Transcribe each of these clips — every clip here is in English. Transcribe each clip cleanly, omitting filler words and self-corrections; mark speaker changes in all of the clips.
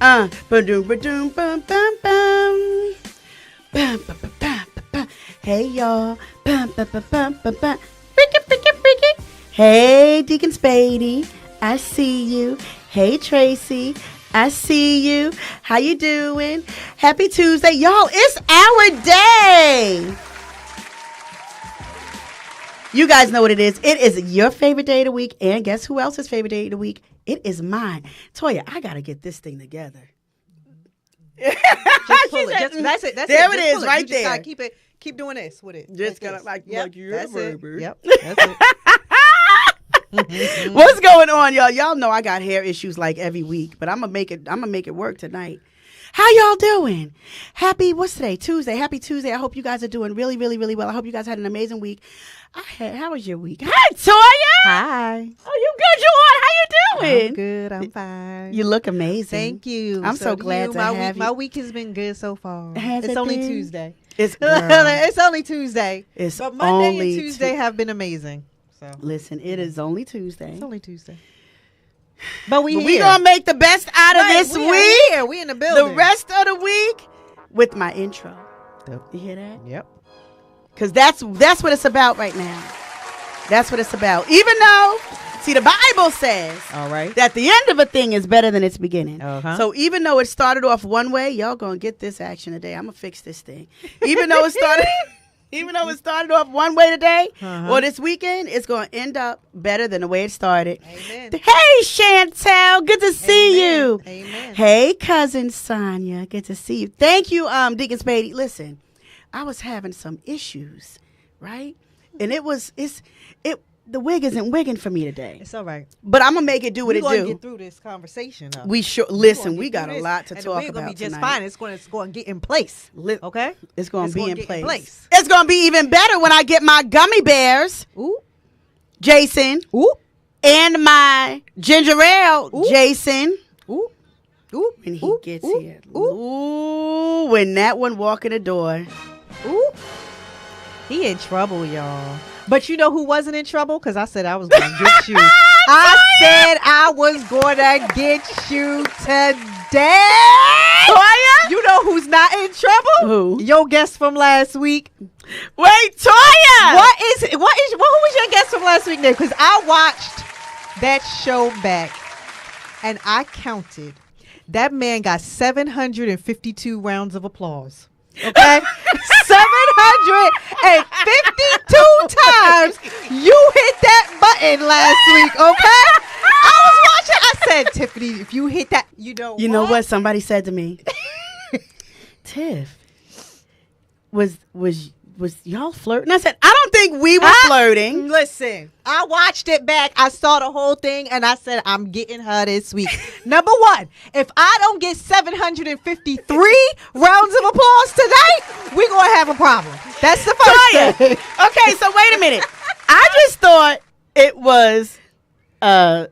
Speaker 1: Ba-doom, ba-doom, bum, bum, bum. Bum, ba, ba, ba, ba, ba. Hey, y'all. Bum, ba, ba, bum, ba, ba. Freaky, freaky, freaky. Hey, Deacon Spady. I see you. Hey, Tracy. I see you. How you doing? Happy Tuesday. Y'all, it's our day. You guys know what it is. It is your favorite day of the week. And guess who else's favorite day of the week? It is mine. Toya, I got to get this thing together.
Speaker 2: Just pull it. That's it.
Speaker 1: There it is, right there.
Speaker 2: Gotta keep doing this with it.
Speaker 1: Just gotta like you're a baby.
Speaker 2: Yep. That's it.
Speaker 1: What's going on, y'all? Y'all know I got hair issues like every week, but I'm gonna make it work tonight. How y'all doing? What's today? Tuesday. Happy Tuesday. I hope you guys are doing really, really, really well. I hope you guys had an amazing week. How was your week? Hi, Toya.
Speaker 2: Hi.
Speaker 1: Oh, you good, Joanne? How you doing?
Speaker 2: I'm good. I'm fine.
Speaker 1: You look amazing.
Speaker 2: Thank you.
Speaker 1: I'm so glad to have you.
Speaker 2: My week has been good so far.
Speaker 1: It's
Speaker 2: only Tuesday.
Speaker 1: It's
Speaker 2: only Tuesday.
Speaker 1: But
Speaker 2: Monday and Tuesday have been amazing. So
Speaker 1: listen, it is only Tuesday.
Speaker 2: It's only Tuesday. But we
Speaker 1: gonna make the best out of this week.
Speaker 2: We in the building.
Speaker 1: The rest of the week with my intro. You hear that?
Speaker 2: Yep.
Speaker 1: Because that's what it's about right now. That's what it's about. Even though, see, the Bible says
Speaker 2: all right
Speaker 1: that the end of a thing is better than its beginning.
Speaker 2: Uh-huh.
Speaker 1: So even though it started off one way, y'all gonna get this action today. I'm gonna fix this thing. Even though it started off one way today or this weekend, it's gonna end up better than the way it started.
Speaker 2: Amen.
Speaker 1: Hey, Chantel, good to see you.
Speaker 2: Amen.
Speaker 1: Hey, cousin Sonia, good to see you. Thank you, Deacon Spady. Listen, I was having some issues, right? And the wig isn't wigging for me today.
Speaker 2: It's all right.
Speaker 1: But I'm going to make it do what it do.
Speaker 2: We're going to get through this conversation.
Speaker 1: We got a lot to talk about tonight. It's
Speaker 2: going to be just fine. It's going to get in place. Okay?
Speaker 1: It's going to be in place. It's going to be even better when I get my gummy bears, Jason, and my ginger ale, Jason. When he gets here. When that one walk in the door.
Speaker 2: He in trouble, y'all. But you know who wasn't in trouble? Because I said I was going to get you. I said I was going to get you today.
Speaker 1: Toya?
Speaker 2: You know who's not in trouble?
Speaker 1: Who?
Speaker 2: Your guest from last week.
Speaker 1: Wait, Toya!
Speaker 2: Who was your guest from last week, Nick? Because I watched that show back and I counted. That man got 752 rounds of applause. Okay? 752 times you hit that button last week, okay? I was watching. I said, Tiffany, if you hit that, you know
Speaker 1: what? Somebody said to me, Tiff, was y'all flirting? I said, I don't think we were flirting.
Speaker 2: Listen, I watched it back. I saw the whole thing, and I said, I'm getting her this week. Number one, if I don't get 753 rounds of applause tonight, we're going to have a problem. That's the first thing.
Speaker 1: Okay, so wait a minute. I just thought it was a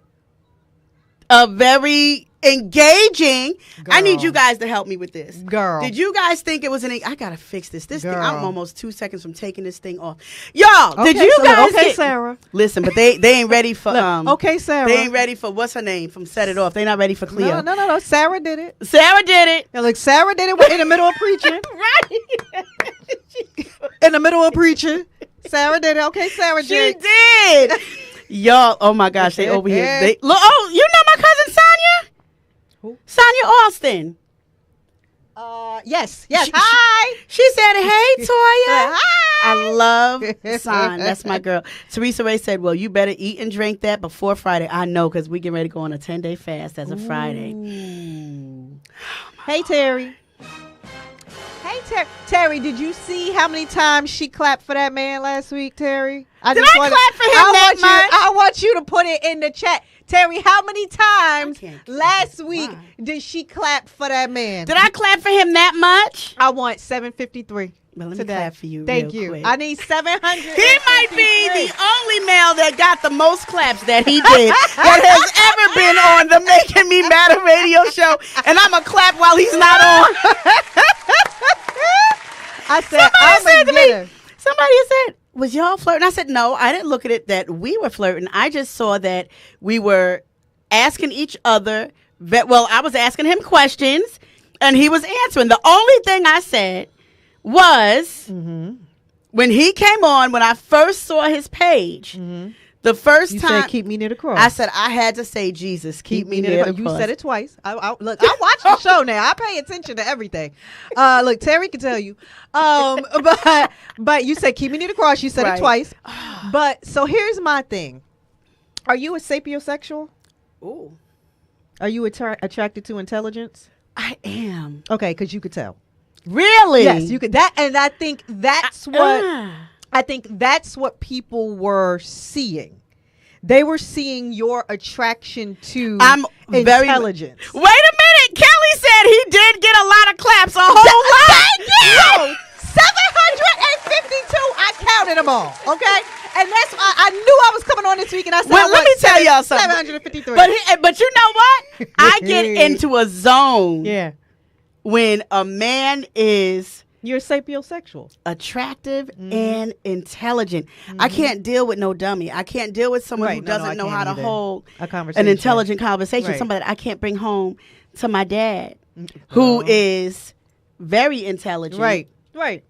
Speaker 1: very engaging.
Speaker 2: Girl.
Speaker 1: I need you guys to help me with this.
Speaker 2: Girl.
Speaker 1: Did you guys think it was I gotta fix this. This thing, I'm almost 2 seconds from taking this thing off. Y'all,
Speaker 2: okay,
Speaker 1: did you guys
Speaker 2: Sarah.
Speaker 1: Listen, but they ain't ready for
Speaker 2: okay, Sarah.
Speaker 1: They ain't ready for what's her name from Set It Off. They not ready for Cleo.
Speaker 2: No. Sarah did it.
Speaker 1: Sarah did it.
Speaker 2: Yeah, look, Sarah did it in the middle of preaching.
Speaker 1: Right.
Speaker 2: In the middle of preaching. Sarah did it. Okay, Sarah did.
Speaker 1: She did. Y'all, oh my gosh, they over here. You know my cousin Sonia?
Speaker 2: Who?
Speaker 1: Sonia Austin.
Speaker 2: Yes. Hi.
Speaker 1: She said, hey, Toya.
Speaker 2: Hi.
Speaker 1: I love Son. That's my girl. Teresa Ray said, well, you better eat and drink that before Friday. I know, because we get ready to go on a 10-day fast as of Friday.
Speaker 2: Hey, Terry. Hey, Terry, did you see how many times she clapped for that man last week, Terry?
Speaker 1: Did I clap for him that much?
Speaker 2: I want you to put it in the chat. Terry, how many times last week did she clap for that man?
Speaker 1: Did I clap for him that much?
Speaker 2: I want 753.
Speaker 1: Well, let me clap for you.
Speaker 2: Thank you.
Speaker 1: Quick.
Speaker 2: I need 700.
Speaker 1: He might be the only male that got the most claps that he did that has ever been on the Making Me Matter radio show. And I'm going to clap while he's not on.
Speaker 2: I said,
Speaker 1: somebody said, was y'all flirting? I said, no, I didn't look at it that we were flirting. I just saw that we were asking each other well, I was asking him questions, and he was answering. The only thing I said was when he came on, when I first saw his page, the first
Speaker 2: You
Speaker 1: time
Speaker 2: said, keep me near the cross.
Speaker 1: I said I had to say, Jesus, keep me near the
Speaker 2: You
Speaker 1: cross.
Speaker 2: said it twice. Look, I watch the show now. I pay attention to everything. Look, Terry can tell you. But you said keep me near the cross. You said
Speaker 1: Right.
Speaker 2: it twice. But so here's my thing. Are you a sapiosexual?
Speaker 1: Ooh,
Speaker 2: Are you attracted to intelligence?
Speaker 1: I am.
Speaker 2: Okay, because you could tell.
Speaker 1: Really?
Speaker 2: Yes, you could. And I think that's what
Speaker 1: Ah.
Speaker 2: I think that's what people were seeing. They were seeing your attraction to
Speaker 1: I'm very
Speaker 2: intelligence.
Speaker 1: Wait a minute. Kelly said he did get a lot of claps. A whole lot.
Speaker 2: Thank you. 752. I counted them all. Okay, and that's why I knew I was coming on this week, and I said,
Speaker 1: Well, let me tell y'all something.
Speaker 2: 753.
Speaker 1: But you know what? I get into a zone
Speaker 2: yeah,
Speaker 1: when a man is
Speaker 2: you're sapiosexual.
Speaker 1: attractive and intelligent. I can't deal with no dummy. I can't deal with someone
Speaker 2: Right.
Speaker 1: who
Speaker 2: No, I
Speaker 1: doesn't know
Speaker 2: can't
Speaker 1: how to
Speaker 2: either.
Speaker 1: hold
Speaker 2: A conversation.
Speaker 1: an intelligent conversation.
Speaker 2: Right.
Speaker 1: Somebody that I can't bring home to my dad, who is very intelligent.
Speaker 2: Right. Right.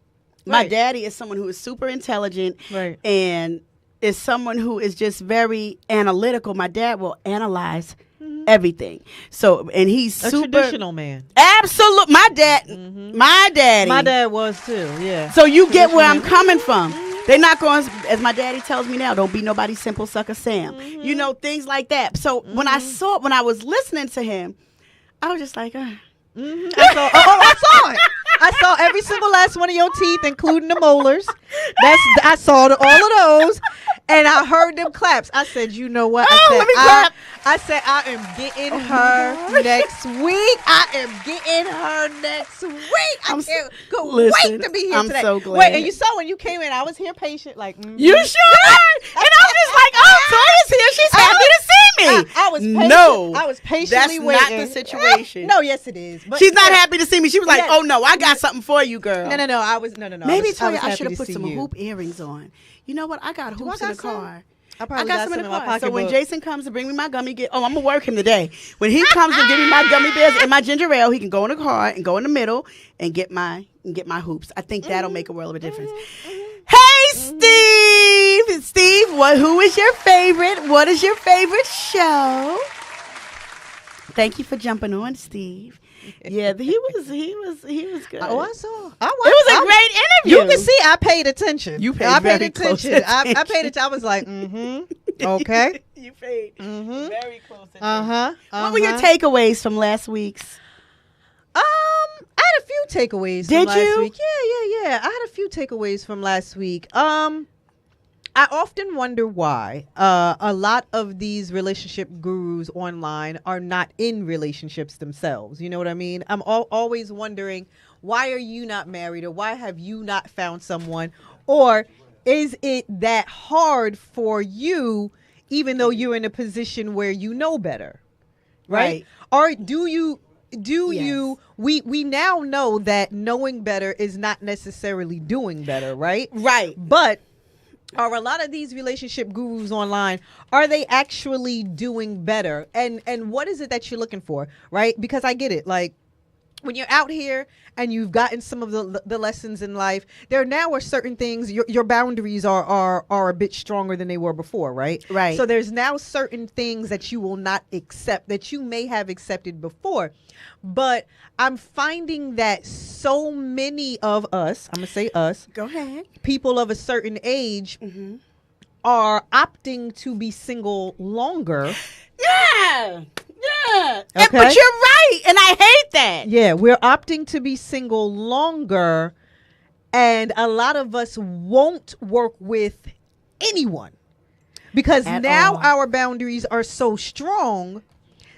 Speaker 1: My
Speaker 2: Right.
Speaker 1: daddy is someone who is super intelligent
Speaker 2: Right.
Speaker 1: and is someone who is just very analytical. My dad will analyze everything. So, and he's
Speaker 2: A
Speaker 1: super
Speaker 2: traditional man.
Speaker 1: absolute. My daddy.
Speaker 2: My dad was too. Yeah.
Speaker 1: So you get where I'm coming from. They're not going, as my daddy tells me now, don't be nobody simple sucker Sam. You know, things like that. So when I was listening to him, I was just like,
Speaker 2: I saw it. I saw every single last one of your teeth, including the molars. I saw all of those, and I heard them claps. I said, you know what?
Speaker 1: Oh, let me clap.
Speaker 2: I said, I am getting her next week. I am getting her next week. I can't
Speaker 1: listen,
Speaker 2: wait to be here
Speaker 1: I'm
Speaker 2: today.
Speaker 1: so glad.
Speaker 2: Wait, and you saw when you came in, I was here patient, like
Speaker 1: you sure? And I was just like, oh, Toya's here. She's happy to see me.
Speaker 2: I was patient.
Speaker 1: No,
Speaker 2: I was patiently
Speaker 1: that's
Speaker 2: waiting.
Speaker 1: not the situation.
Speaker 2: No, yes, it is. But
Speaker 1: She's not happy to see me. She was like,
Speaker 2: Yes.
Speaker 1: oh no, I got something for you, girl.
Speaker 2: No. I was no.
Speaker 1: Maybe
Speaker 2: I
Speaker 1: Toya, I
Speaker 2: happy
Speaker 1: should have
Speaker 2: to
Speaker 1: put
Speaker 2: see
Speaker 1: some
Speaker 2: you.
Speaker 1: hoop earrings on. You know what? I got hoops in the
Speaker 2: got some?
Speaker 1: car.
Speaker 2: I
Speaker 1: I
Speaker 2: probably
Speaker 1: got some in the
Speaker 2: my
Speaker 1: car.
Speaker 2: pocket.
Speaker 1: So when Jason comes to bring me my gummy, I'm gonna work him today. When he comes to give me my gummy bears and my ginger ale, he can go in the car and go in the middle and get my hoops. I think that'll make a world of a difference. Hey, Steve! Steve, who is your favorite? What is your favorite show? Thank you for jumping on, Steve. Yeah, he was good.
Speaker 2: Oh, I saw.
Speaker 1: It was a great interview.
Speaker 2: You can see I paid attention.
Speaker 1: You paid
Speaker 2: I
Speaker 1: very
Speaker 2: paid
Speaker 1: close
Speaker 2: attention. I
Speaker 1: attention.
Speaker 2: paid attention. I was like, okay.
Speaker 1: You paid very close attention.
Speaker 2: Uh-huh.
Speaker 1: What were your takeaways from last week's?
Speaker 2: I had a few takeaways
Speaker 1: Did
Speaker 2: from last
Speaker 1: you?
Speaker 2: week. Yeah. I had a few takeaways from last week. I often wonder why a lot of these relationship gurus online are not in relationships themselves. You know what I mean? I'm always wondering, why are you not married, or why have you not found someone, or is it that hard for you, even though you're in a position where you know better, right? Or do you? We now know that knowing better is not necessarily doing better, right?
Speaker 1: Right.
Speaker 2: But are a lot of these relationship gurus online, are they actually doing better? And what is it that you're looking for, right? Because I get it. Like, when you're out here and you've gotten some of the lessons in life, there now are certain things, your boundaries are a bit stronger than they were before, right?
Speaker 1: Right.
Speaker 2: So there's now certain things that you will not accept that you may have accepted before. But I'm finding that so many of us, I'm going to say us,
Speaker 1: Go ahead.
Speaker 2: people of a certain age are opting to be single longer.
Speaker 1: Yeah.
Speaker 2: Okay.
Speaker 1: But you're right, and I hate that.
Speaker 2: Yeah, we're opting to be single longer, and a lot of us won't work with anyone because
Speaker 1: At
Speaker 2: now
Speaker 1: all.
Speaker 2: our boundaries are so strong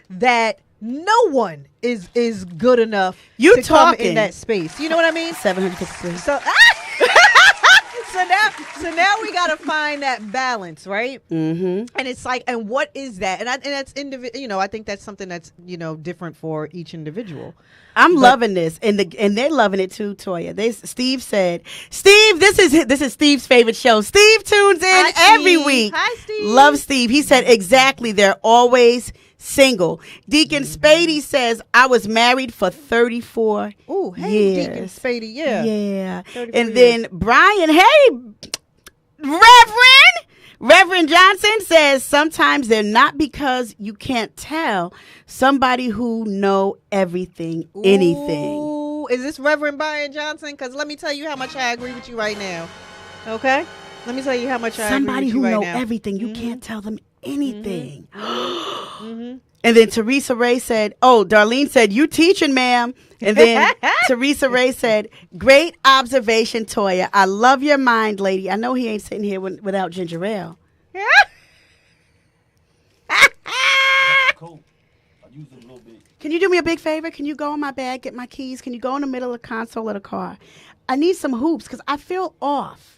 Speaker 2: that no one is good enough
Speaker 1: You
Speaker 2: to come in
Speaker 1: talking.
Speaker 2: that space. You know what I mean?
Speaker 1: 753.
Speaker 2: So so now we gotta find that balance, right?
Speaker 1: Mm-hmm.
Speaker 2: And it's like, and what is that? And that's individual. You know, I think that's something that's different for each individual.
Speaker 1: I'm loving this, and they're loving it too, Toya. Steve said, Steve, this is Steve's favorite show. Steve tunes in
Speaker 2: Hi,
Speaker 1: every
Speaker 2: Steve.
Speaker 1: week.
Speaker 2: Hi, Steve.
Speaker 1: Love Steve. He said exactly. They're always single. Deacon Spady says, I was married for 34
Speaker 2: Ooh, hey,
Speaker 1: years.
Speaker 2: Deacon Spady, yeah.
Speaker 1: Yeah.
Speaker 2: 34
Speaker 1: And then Brian, hey, Reverend Johnson says, sometimes they're not because you can't tell. Somebody who know everything, anything.
Speaker 2: Ooh, is this Reverend Brian Johnson? Because let me tell you how much I agree with you right now. Okay? Let me tell you how much I
Speaker 1: Somebody
Speaker 2: agree with
Speaker 1: who
Speaker 2: you right
Speaker 1: know
Speaker 2: now.
Speaker 1: everything, you can't tell them anything.
Speaker 2: Mm-hmm.
Speaker 1: And then Teresa Ray said, oh, Darlene said, you teaching, ma'am. And then Teresa Ray said, great observation, Toya. I love your mind, lady. I know he ain't sitting here without ginger ale.
Speaker 3: Cool. I use it a little bit.
Speaker 1: Can you do me a big favor? Can you go in my bag, get my keys? Can you go in the middle of the console of the car? I need some hoops because I feel off.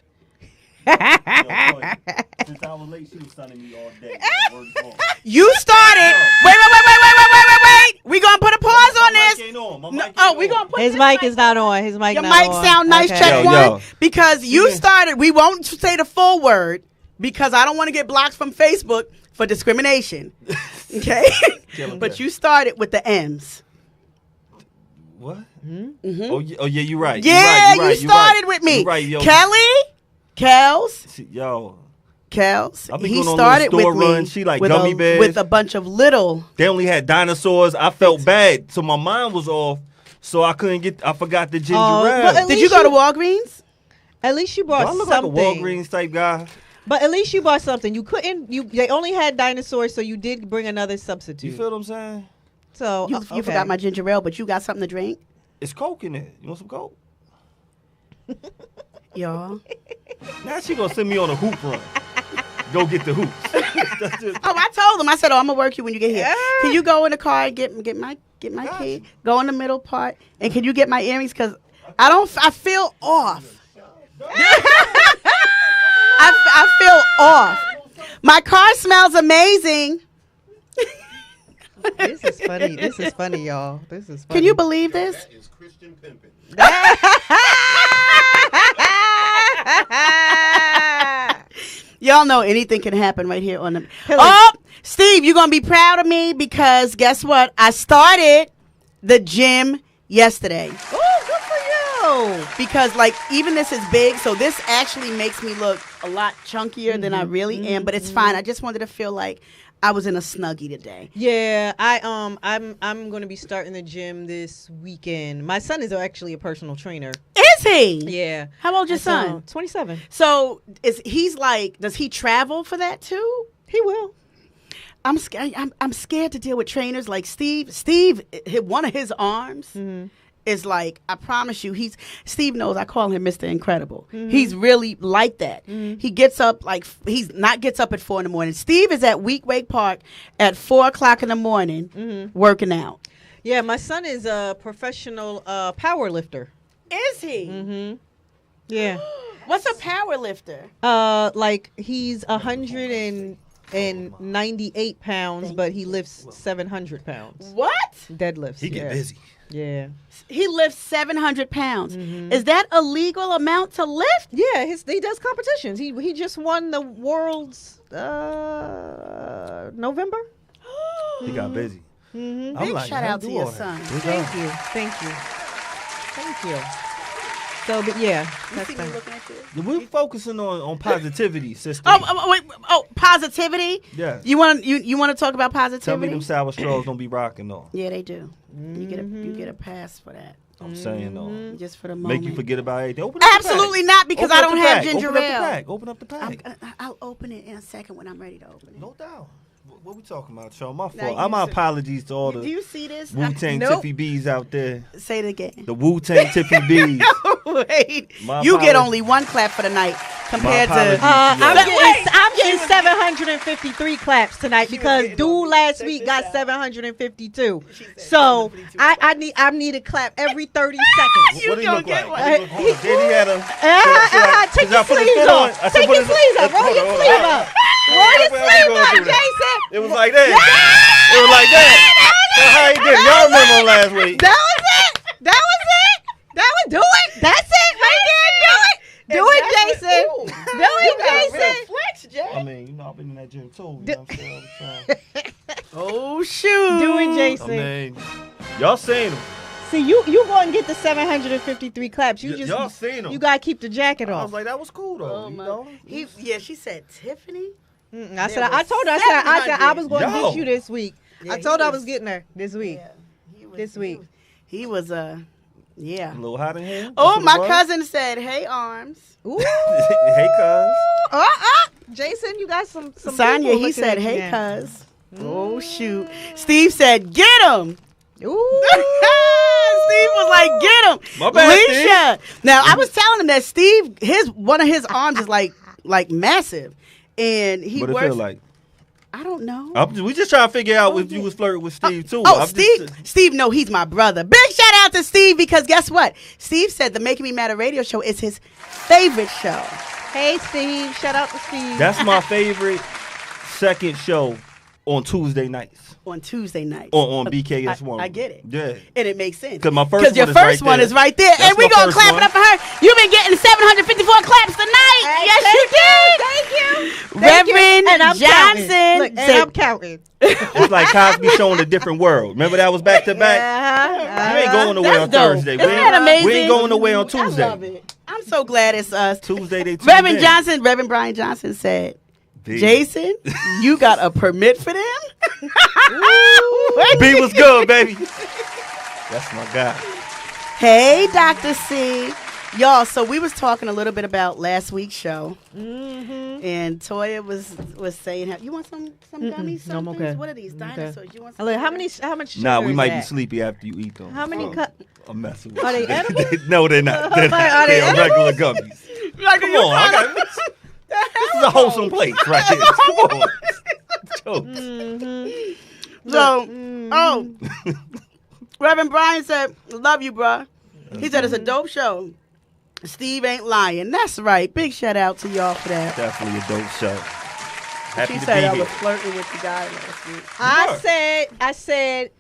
Speaker 3: Since I was late, she was sunning me all day.
Speaker 1: You started. Wait. We gonna put a pause on this. No, we gonna put
Speaker 2: His
Speaker 1: this
Speaker 2: mic is not on. His mic
Speaker 1: Your
Speaker 2: not
Speaker 1: mic
Speaker 2: on.
Speaker 1: sound nice.
Speaker 2: Okay.
Speaker 1: Check
Speaker 3: Yo,
Speaker 1: one.
Speaker 3: yo.
Speaker 1: Because you started. We won't say the full word because I don't want to get blocked from Facebook for discrimination. Okay. But you started with the M's.
Speaker 3: What? Oh, yeah, you're right.
Speaker 1: Yeah,
Speaker 3: you're right,
Speaker 1: you started with me.
Speaker 3: You're right, yo.
Speaker 1: Kels.
Speaker 3: Yo,
Speaker 1: Kels.
Speaker 3: I be
Speaker 1: He
Speaker 3: going on
Speaker 1: started
Speaker 3: little store
Speaker 1: with me
Speaker 3: runs. She like
Speaker 1: with
Speaker 3: gummy
Speaker 1: a,
Speaker 3: bears.
Speaker 1: with a bunch of little.
Speaker 3: They only had dinosaurs. I felt bad, so my mind was off. So I forgot the ginger
Speaker 2: Oh,
Speaker 3: ale.
Speaker 2: but at
Speaker 1: Did
Speaker 2: least
Speaker 1: you go to Walgreens?
Speaker 2: At least you
Speaker 3: Do
Speaker 2: bought
Speaker 3: I look
Speaker 2: something.
Speaker 3: like a Walgreens type guy?
Speaker 2: But at least you bought something. You couldn't. They only had dinosaurs, so you did bring another substitute.
Speaker 3: You feel what I'm saying?
Speaker 2: So
Speaker 1: You
Speaker 2: okay.
Speaker 1: forgot my ginger ale, but you got something to drink,
Speaker 3: It's Coke in it. You want some Coke?
Speaker 1: y'all.
Speaker 3: Now she gonna send me on a hoop run. Go get the hoops. That's just-
Speaker 1: Oh, I told him. I said, "Oh, I'm gonna work you when you get here.
Speaker 2: Yeah.
Speaker 1: Can you go in the car and get my
Speaker 3: Gotcha.
Speaker 1: key? Go in the middle part, and can you get my earrings? Cause I feel off. I feel off. My car smells amazing.
Speaker 2: This is funny. This is funny, y'all. This is funny.
Speaker 1: Can you believe this?
Speaker 4: That is Christian pimping.
Speaker 1: Y'all know anything can happen right here on the.
Speaker 2: Hillary.
Speaker 1: Oh, Steve, you're gonna be proud of me because guess what? I started the gym yesterday.
Speaker 2: Oh, good for you.
Speaker 1: Because like even this is big, so this actually makes me look a lot chunkier than I really am. But it's fine. I just wanted to feel like I was in a Snuggie today.
Speaker 2: Yeah, I'm going to be starting the gym this weekend. My son is actually a personal trainer.
Speaker 1: Is he?
Speaker 2: Yeah.
Speaker 1: How old your
Speaker 2: So,
Speaker 1: son?
Speaker 2: 27.
Speaker 1: So he's like, does he travel for that too?
Speaker 2: He will.
Speaker 1: I'm scared. I'm scared to deal with trainers like Steve. Steve, one of his arms is like, I promise you, Steve knows I call him Mr. Incredible. He's really like that. He gets up gets up at 4 a.m. Steve is at Weequahic Park at 4 o'clock in the morning working out.
Speaker 2: Yeah, my son is a professional power lifter.
Speaker 1: Is he?
Speaker 2: Yeah.
Speaker 1: What's a power lifter?
Speaker 2: Like he's 198 pounds, but he lifts 700 pounds.
Speaker 1: What?
Speaker 2: Deadlifts.
Speaker 3: He get busy.
Speaker 2: Yeah.
Speaker 1: He lifts 700 pounds. Is that a legal amount to lift?
Speaker 2: Yeah, he does competitions. He just won the world's November.
Speaker 3: He got busy. I'm
Speaker 1: Big
Speaker 3: like,
Speaker 1: shout
Speaker 3: how
Speaker 1: out
Speaker 3: do
Speaker 1: to your
Speaker 3: all that?
Speaker 1: son.
Speaker 3: Good
Speaker 2: Thank
Speaker 3: job.
Speaker 2: you. Thank you. Thank you. So, but yeah,
Speaker 1: You
Speaker 2: that's
Speaker 1: see me
Speaker 2: fine.
Speaker 1: looking at you?
Speaker 3: We're focusing on positivity, sister.
Speaker 1: Wait. Oh, positivity.
Speaker 3: Yeah.
Speaker 1: You want to talk about
Speaker 3: Tell me
Speaker 1: positivity?
Speaker 3: them sour straws don't be rocking though.
Speaker 1: Yeah, they do. You get a pass for that,
Speaker 3: I'm saying though.
Speaker 1: just for the moment.
Speaker 3: Make you forget about everything. Open up the
Speaker 1: Absolutely
Speaker 3: pack.
Speaker 1: not, because
Speaker 3: Open
Speaker 1: I
Speaker 3: up
Speaker 1: don't
Speaker 3: the
Speaker 1: have
Speaker 3: pack.
Speaker 1: ginger
Speaker 3: Open up the
Speaker 1: ale.
Speaker 3: pack. Open up the pack.
Speaker 1: I'll open it in a second when I'm ready to open it.
Speaker 3: No doubt. What we talking about, Sean? My
Speaker 1: Now
Speaker 3: fault.
Speaker 1: you
Speaker 3: My
Speaker 1: said-
Speaker 3: apologies to all
Speaker 1: Do
Speaker 3: the
Speaker 1: you see this?
Speaker 3: Wu-Tang
Speaker 1: Nope.
Speaker 3: Tiffy Bees out there.
Speaker 1: Say it again.
Speaker 3: The Wu-Tang Tiffy Bees.
Speaker 1: Wait.
Speaker 3: My
Speaker 1: You get
Speaker 3: apologies.
Speaker 1: only one clap for the night compared
Speaker 3: apologies.
Speaker 1: to.
Speaker 2: I'm getting 753 claps tonight because
Speaker 1: getting
Speaker 2: dude
Speaker 1: on me.
Speaker 2: last
Speaker 1: Check
Speaker 2: week
Speaker 1: this
Speaker 2: got
Speaker 1: out.
Speaker 2: 752.
Speaker 1: said
Speaker 2: So
Speaker 1: 752
Speaker 2: I need a clap every 30 seconds.
Speaker 1: You
Speaker 3: What he
Speaker 1: gonna
Speaker 3: look
Speaker 1: get
Speaker 3: like?
Speaker 1: one.
Speaker 3: What he look- hold on. Then he had a.
Speaker 2: Take
Speaker 3: Should I
Speaker 2: your
Speaker 3: put his
Speaker 2: sleeves
Speaker 3: foot on?
Speaker 2: off.
Speaker 3: I said,
Speaker 2: Take
Speaker 3: put
Speaker 2: your
Speaker 3: his-
Speaker 2: sleeves off. Roll
Speaker 3: hold
Speaker 2: your
Speaker 3: on,
Speaker 2: sleeve
Speaker 3: hold on.
Speaker 2: up. Roll your
Speaker 3: Where we
Speaker 2: sleeve
Speaker 3: going
Speaker 2: up,
Speaker 3: through this?
Speaker 2: Jason.
Speaker 3: It was like that. It was like that. That's how he did. Y'all remember him last week?
Speaker 2: That was it. That was it. That was do it. That's it right there. Do it. Do it, Jason. Do it, Jason.
Speaker 1: Flex, Jay.
Speaker 3: I mean, I've been in that gym too. You know what I'm saying? All the time.
Speaker 1: Oh shoot.
Speaker 2: Do it, Jason.
Speaker 3: I mean, y'all seen him.
Speaker 2: See, you go and get the 753 claps.
Speaker 3: Y'all seen him.
Speaker 2: You gotta keep the jacket
Speaker 3: I
Speaker 2: off.
Speaker 3: was like, that was cool though.
Speaker 1: Oh,
Speaker 3: you
Speaker 1: my.
Speaker 3: know?
Speaker 1: She said Tiffany.
Speaker 2: I said I told her I was going to
Speaker 3: Yo.
Speaker 2: get you this week.
Speaker 1: Yeah,
Speaker 2: I told her I
Speaker 1: was-
Speaker 2: was getting her this week. This week.
Speaker 1: He was yeah.
Speaker 3: A little hot in here.
Speaker 1: Oh,
Speaker 3: That's
Speaker 1: my
Speaker 3: what it was.
Speaker 1: cousin said, "Hey, arms."
Speaker 2: Ooh.
Speaker 3: Hey, cuz.
Speaker 2: Jason, you got some
Speaker 1: Sonya,
Speaker 2: people
Speaker 1: he
Speaker 2: looking
Speaker 1: said,
Speaker 2: at you
Speaker 1: "Hey,
Speaker 2: now.
Speaker 1: cuz." Oh shoot. Steve said, "Get him."
Speaker 2: Ooh.
Speaker 1: Steve was like, "Get him."
Speaker 3: My bad,
Speaker 1: Leisha. Now I was telling him that Steve, one of his arms is like massive, and he
Speaker 3: What it
Speaker 1: works.
Speaker 3: feel like?
Speaker 1: I don't know.
Speaker 3: We just trying to figure out if you was flirting with Steve too.
Speaker 1: Oh,
Speaker 3: I'm
Speaker 1: Steve!
Speaker 3: just-
Speaker 1: Steve, no, he's my brother. Big shout out to Steve because guess what? Steve said the Making Me Matter radio show is his favorite show.
Speaker 2: Hey, Steve. Shout out to Steve.
Speaker 3: That's my favorite second show on Tuesday nights.
Speaker 1: On Tuesday nights.
Speaker 3: On BKS1.
Speaker 1: I get it.
Speaker 3: Yeah.
Speaker 1: And it makes sense.
Speaker 3: 'Cause my first
Speaker 1: your
Speaker 3: one is
Speaker 1: first
Speaker 3: right
Speaker 1: one
Speaker 3: there.
Speaker 1: is right there.
Speaker 3: That's
Speaker 1: And we
Speaker 3: my
Speaker 1: gonna
Speaker 3: first
Speaker 1: clap it
Speaker 3: one.
Speaker 1: up for her. You've been getting 754 claps tonight. Yes, you did.
Speaker 2: Thank you.
Speaker 1: Reverend
Speaker 2: And I'm
Speaker 1: Johnson
Speaker 2: counting. Look, and
Speaker 1: said-
Speaker 2: I'm counting.
Speaker 3: It's like Cosby showing a different world. Remember that was back to back?
Speaker 2: Uh-huh.
Speaker 3: You ain't going nowhere on
Speaker 1: That's dope.
Speaker 3: Thursday.
Speaker 1: Isn't that amazing?
Speaker 3: We ain't going nowhere on Tuesday.
Speaker 1: I love it. I'm so glad it's us.
Speaker 3: Tuesday they tuned
Speaker 1: Reverend
Speaker 3: in.
Speaker 1: Johnson, Reverend Brian Johnson said,
Speaker 3: B.
Speaker 1: Jason, you got a permit for them?
Speaker 3: B was good, baby. That's my guy.
Speaker 1: Hey, Dr. C. Y'all, so we was talking a little bit about last week's show. And Toya was saying, you want some gummies?
Speaker 2: No, I'm
Speaker 1: Somethings?
Speaker 2: okay.
Speaker 1: What are these,
Speaker 2: I'm okay.
Speaker 1: dinosaurs? You want some
Speaker 2: Look, how
Speaker 1: sugar?
Speaker 2: much sugar
Speaker 3: Nah, we
Speaker 2: is
Speaker 3: might
Speaker 2: that?
Speaker 3: be sleepy after you eat them.
Speaker 2: How many
Speaker 3: I'm messing with
Speaker 2: Are
Speaker 3: you.
Speaker 2: they edible?
Speaker 3: No, they're not. They're not.
Speaker 2: Are they
Speaker 3: They're regular gummies.
Speaker 1: Like,
Speaker 3: Come
Speaker 1: you
Speaker 3: on, I
Speaker 1: trying
Speaker 3: got this is a wholesome place right here. Come on. Jokes.
Speaker 1: So, Reverend Brian said, love you, bruh. He said it's a dope show. Steve ain't lying. That's right. Big shout out to y'all for that.
Speaker 3: Definitely a dope show. Happy
Speaker 1: She
Speaker 3: to
Speaker 1: said I
Speaker 3: be
Speaker 1: was
Speaker 3: here.
Speaker 1: flirting with the guy last week.
Speaker 2: I said,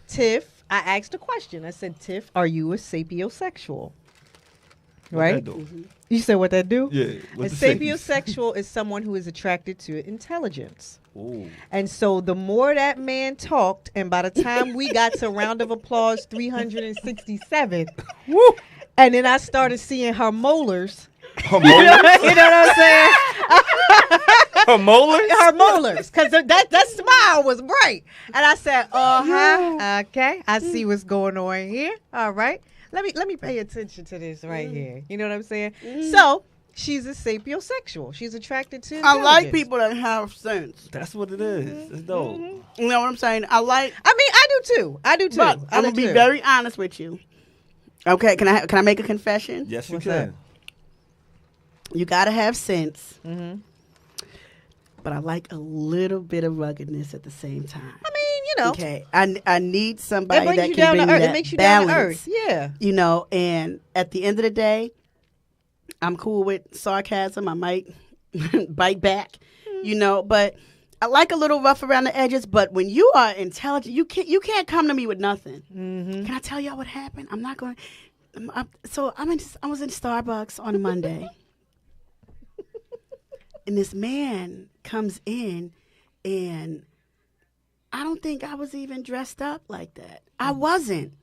Speaker 2: Tiff, I asked a question. I said, Tiff, are you a sapiosexual? Right?
Speaker 3: What that do?
Speaker 2: You said what that do?
Speaker 3: Yeah.
Speaker 2: A
Speaker 3: What the sapiens?
Speaker 2: sapiosexual is someone who is attracted to intelligence.
Speaker 3: Ooh.
Speaker 2: And so the more that man talked, and by the time we got to round of applause 367, and then I started seeing her molars.
Speaker 3: Her
Speaker 2: You know
Speaker 3: molars?
Speaker 2: what I'm saying?
Speaker 3: Her molars?
Speaker 2: Her molars, because that smile was bright. And I said, okay, I see what's going on here. All right. Let me pay attention to this right here. You know what I'm saying? So she's a sapiosexual. She's attracted to
Speaker 1: I like
Speaker 2: intelligence.
Speaker 1: people that have sense.
Speaker 3: That's what it is. It's dope.
Speaker 1: You know what I'm saying? I like,
Speaker 2: I mean, I do too.
Speaker 1: but I'm gonna be very honest with you. Okay, can I make a confession?
Speaker 3: Yes, you
Speaker 2: What's
Speaker 3: can.
Speaker 2: that?
Speaker 1: You gotta have sense,
Speaker 2: Mm-hmm.
Speaker 1: but I like a little bit of ruggedness at the same time.
Speaker 2: I mean, you know,
Speaker 1: Okay, I need
Speaker 2: it
Speaker 1: somebody
Speaker 2: brings
Speaker 1: that
Speaker 2: you
Speaker 1: can
Speaker 2: down
Speaker 1: bring
Speaker 2: to
Speaker 1: me
Speaker 2: earth. It
Speaker 1: that
Speaker 2: makes you down to
Speaker 1: balance.
Speaker 2: earth. Yeah.
Speaker 1: You know, and at the end of the day, I'm cool with sarcasm. I might bite back, you know, but I like a little rough around the edges. But when you are intelligent, you can't come to me with nothing.
Speaker 2: Mm-hmm.
Speaker 1: Can I tell y'all what happened? I'm not going. I was in Starbucks on a Monday, and this man comes in, and I don't think I was even dressed up like that. I wasn't.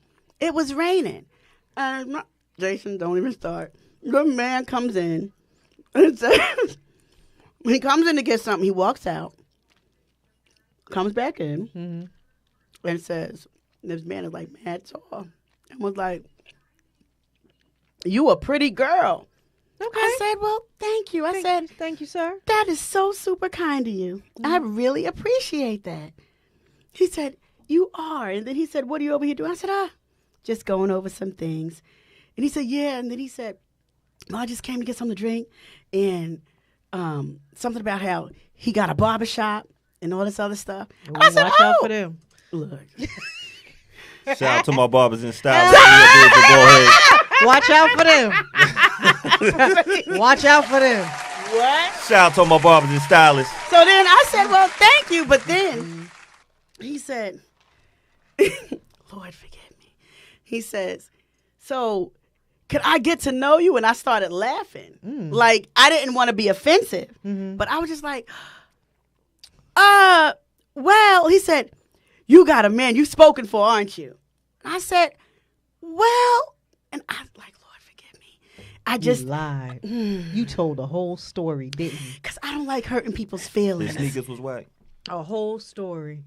Speaker 1: It was raining. Jason, don't even start. The man comes in and says, when he comes in to get something, he walks out, comes back in, and says, this man is like mad tall, and was like, you a pretty girl.
Speaker 2: Okay.
Speaker 1: I said, well, thank you. I said,
Speaker 2: Thank you, sir.
Speaker 1: that is so super kind of you. I really appreciate that. He said, you are. And then he said, what are you over here doing? I said, just going over some things. And he said, yeah. And then he said, well, I just came to get something to drink. And something about how he got a barbershop and all this other stuff. And I said,
Speaker 2: Watch out for them.
Speaker 1: Look.
Speaker 3: Shout out to my barbers and stylists. Go ahead.
Speaker 2: Watch out for them. Watch out for them.
Speaker 1: What?
Speaker 3: Shout out to my barbers and stylists.
Speaker 1: So then I said, well, thank you. But then he said, Lord, forgive me. He says, so could I get to know you? And I started laughing. Like, I didn't want to be offensive. But I was just like, well, he said, you got a man. You spoken for, aren't you? And I said, well, and I was like, Lord, forgive me. I just
Speaker 2: lied. You told the whole story, didn't you?
Speaker 1: because I don't like hurting people's
Speaker 3: The
Speaker 1: feelings.
Speaker 3: sneakers was whack.
Speaker 2: A whole story.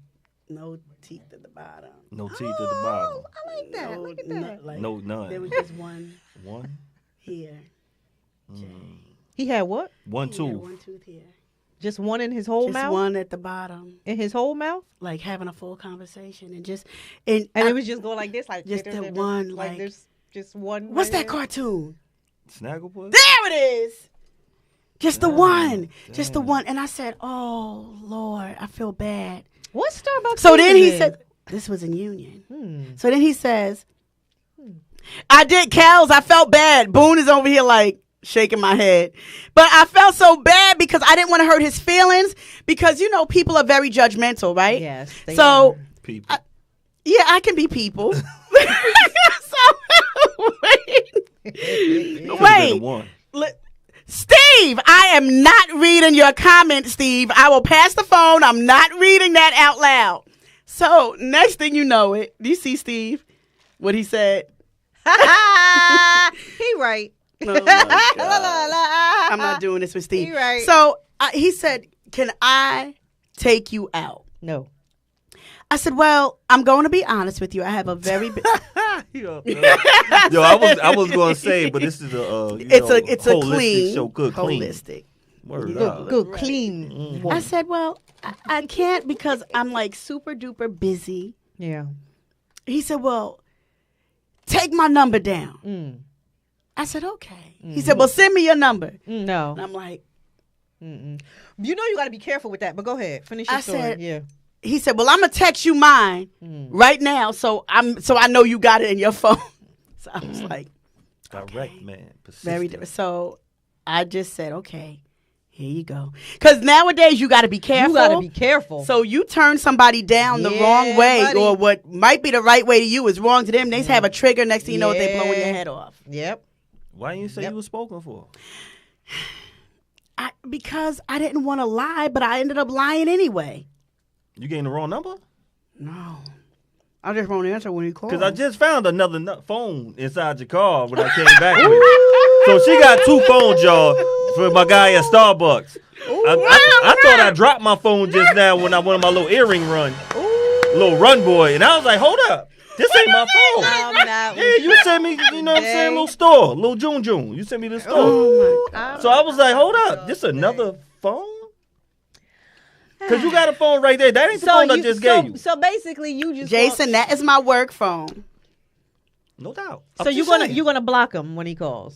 Speaker 1: No teeth at the bottom.
Speaker 3: No teeth at the bottom.
Speaker 2: I like that.
Speaker 1: No,
Speaker 2: Look at
Speaker 1: no,
Speaker 2: that.
Speaker 1: like,
Speaker 3: No, none.
Speaker 1: there was just one
Speaker 3: One?
Speaker 1: here.
Speaker 2: He had what?
Speaker 3: One
Speaker 1: Here,
Speaker 3: tooth.
Speaker 1: one tooth here.
Speaker 2: Just one in his whole
Speaker 1: Just
Speaker 2: mouth?
Speaker 1: one at the bottom.
Speaker 2: In his whole mouth?
Speaker 1: Like having a full conversation and
Speaker 2: And it was just going like this, like
Speaker 1: Just that one, like-
Speaker 2: there's just one.
Speaker 1: what's
Speaker 2: right
Speaker 1: that cartoon?
Speaker 3: Snagglepuss?
Speaker 1: There it is. Just the
Speaker 3: Damn,
Speaker 1: one. Just the
Speaker 3: damn.
Speaker 1: one. And I said, oh, Lord, I feel bad.
Speaker 2: What Starbucks?
Speaker 1: So then he
Speaker 2: is it?
Speaker 1: said, this was in Union. So then he says, I did Cal's. I felt bad. Boone is over here like shaking my head. But I felt so bad because I didn't want to hurt his feelings because, you know, people are very judgmental, right?
Speaker 2: Yes. they
Speaker 1: So,
Speaker 2: are.
Speaker 3: People.
Speaker 1: yeah, I can be people. so, wait.
Speaker 3: Could've been
Speaker 1: Wait.
Speaker 3: the one.
Speaker 1: Steve, I am not reading your comment, Steve. I will pass the phone. I'm not reading that out loud. So, next thing you know it, do you see Steve? What he said?
Speaker 2: He right.
Speaker 1: Oh my God. I'm not doing this with Steve.
Speaker 2: He right.
Speaker 1: So, he said, can I take you out?
Speaker 2: No.
Speaker 1: I said, well, I'm going to be honest with you. I have a very big...
Speaker 3: Yo, I was going to say, but this is
Speaker 1: it's a
Speaker 3: holistic
Speaker 1: clean,
Speaker 3: show. Good, clean.
Speaker 1: holistic.
Speaker 3: Word
Speaker 2: Good,
Speaker 3: up.
Speaker 2: good clean.
Speaker 1: I
Speaker 2: woman.
Speaker 1: said, well, I can't because I'm like super duper busy.
Speaker 2: Yeah.
Speaker 1: He said, well, take my number down.
Speaker 2: Mm.
Speaker 1: I said, okay. He said, well, send me your number.
Speaker 2: No.
Speaker 1: And I'm like,
Speaker 2: You know you got to be careful with that, but go ahead. Finish your
Speaker 1: I
Speaker 2: story.
Speaker 1: said-
Speaker 2: yeah.
Speaker 1: he said, well, I'm going to text you mine right now. So I know you got it in your phone. So I was like,
Speaker 3: Direct, man.
Speaker 1: very
Speaker 3: Persistent.
Speaker 1: different. So I just said, okay, here you go. Because nowadays you got to be careful.
Speaker 2: You got to be careful.
Speaker 1: So you turn somebody down the
Speaker 2: Yeah,
Speaker 1: wrong way,
Speaker 2: buddy.
Speaker 1: or what might be the right way to you is wrong to them. They have a trigger. Next thing you know, what, they blowing your
Speaker 2: Yeah.
Speaker 1: head off.
Speaker 2: Yep.
Speaker 3: Why didn't you say
Speaker 2: Yep.
Speaker 3: you was spoken for?
Speaker 1: Because I didn't want to lie, but I ended up lying anyway.
Speaker 3: You getting the wrong number?
Speaker 1: No, I just won't answer when he calls.
Speaker 3: Because I just found another phone inside your car when I came back with it. So she got two phones, y'all, for my guy at Starbucks. I thought I dropped my phone just now when I went on my little earring run. Little run boy. And I was like, hold up. This ain't my phone.
Speaker 2: I'm not
Speaker 3: Yeah, you sent me, you know what I'm saying, little store. Little June. You sent me the store.
Speaker 1: Oh my God.
Speaker 3: So I was like, hold up. This another phone? Because you got a phone right there. That ain't the phone I just gave you.
Speaker 2: So basically, you just
Speaker 1: Jason, that is my work phone.
Speaker 3: No doubt.
Speaker 2: So you're gonna block him when he calls.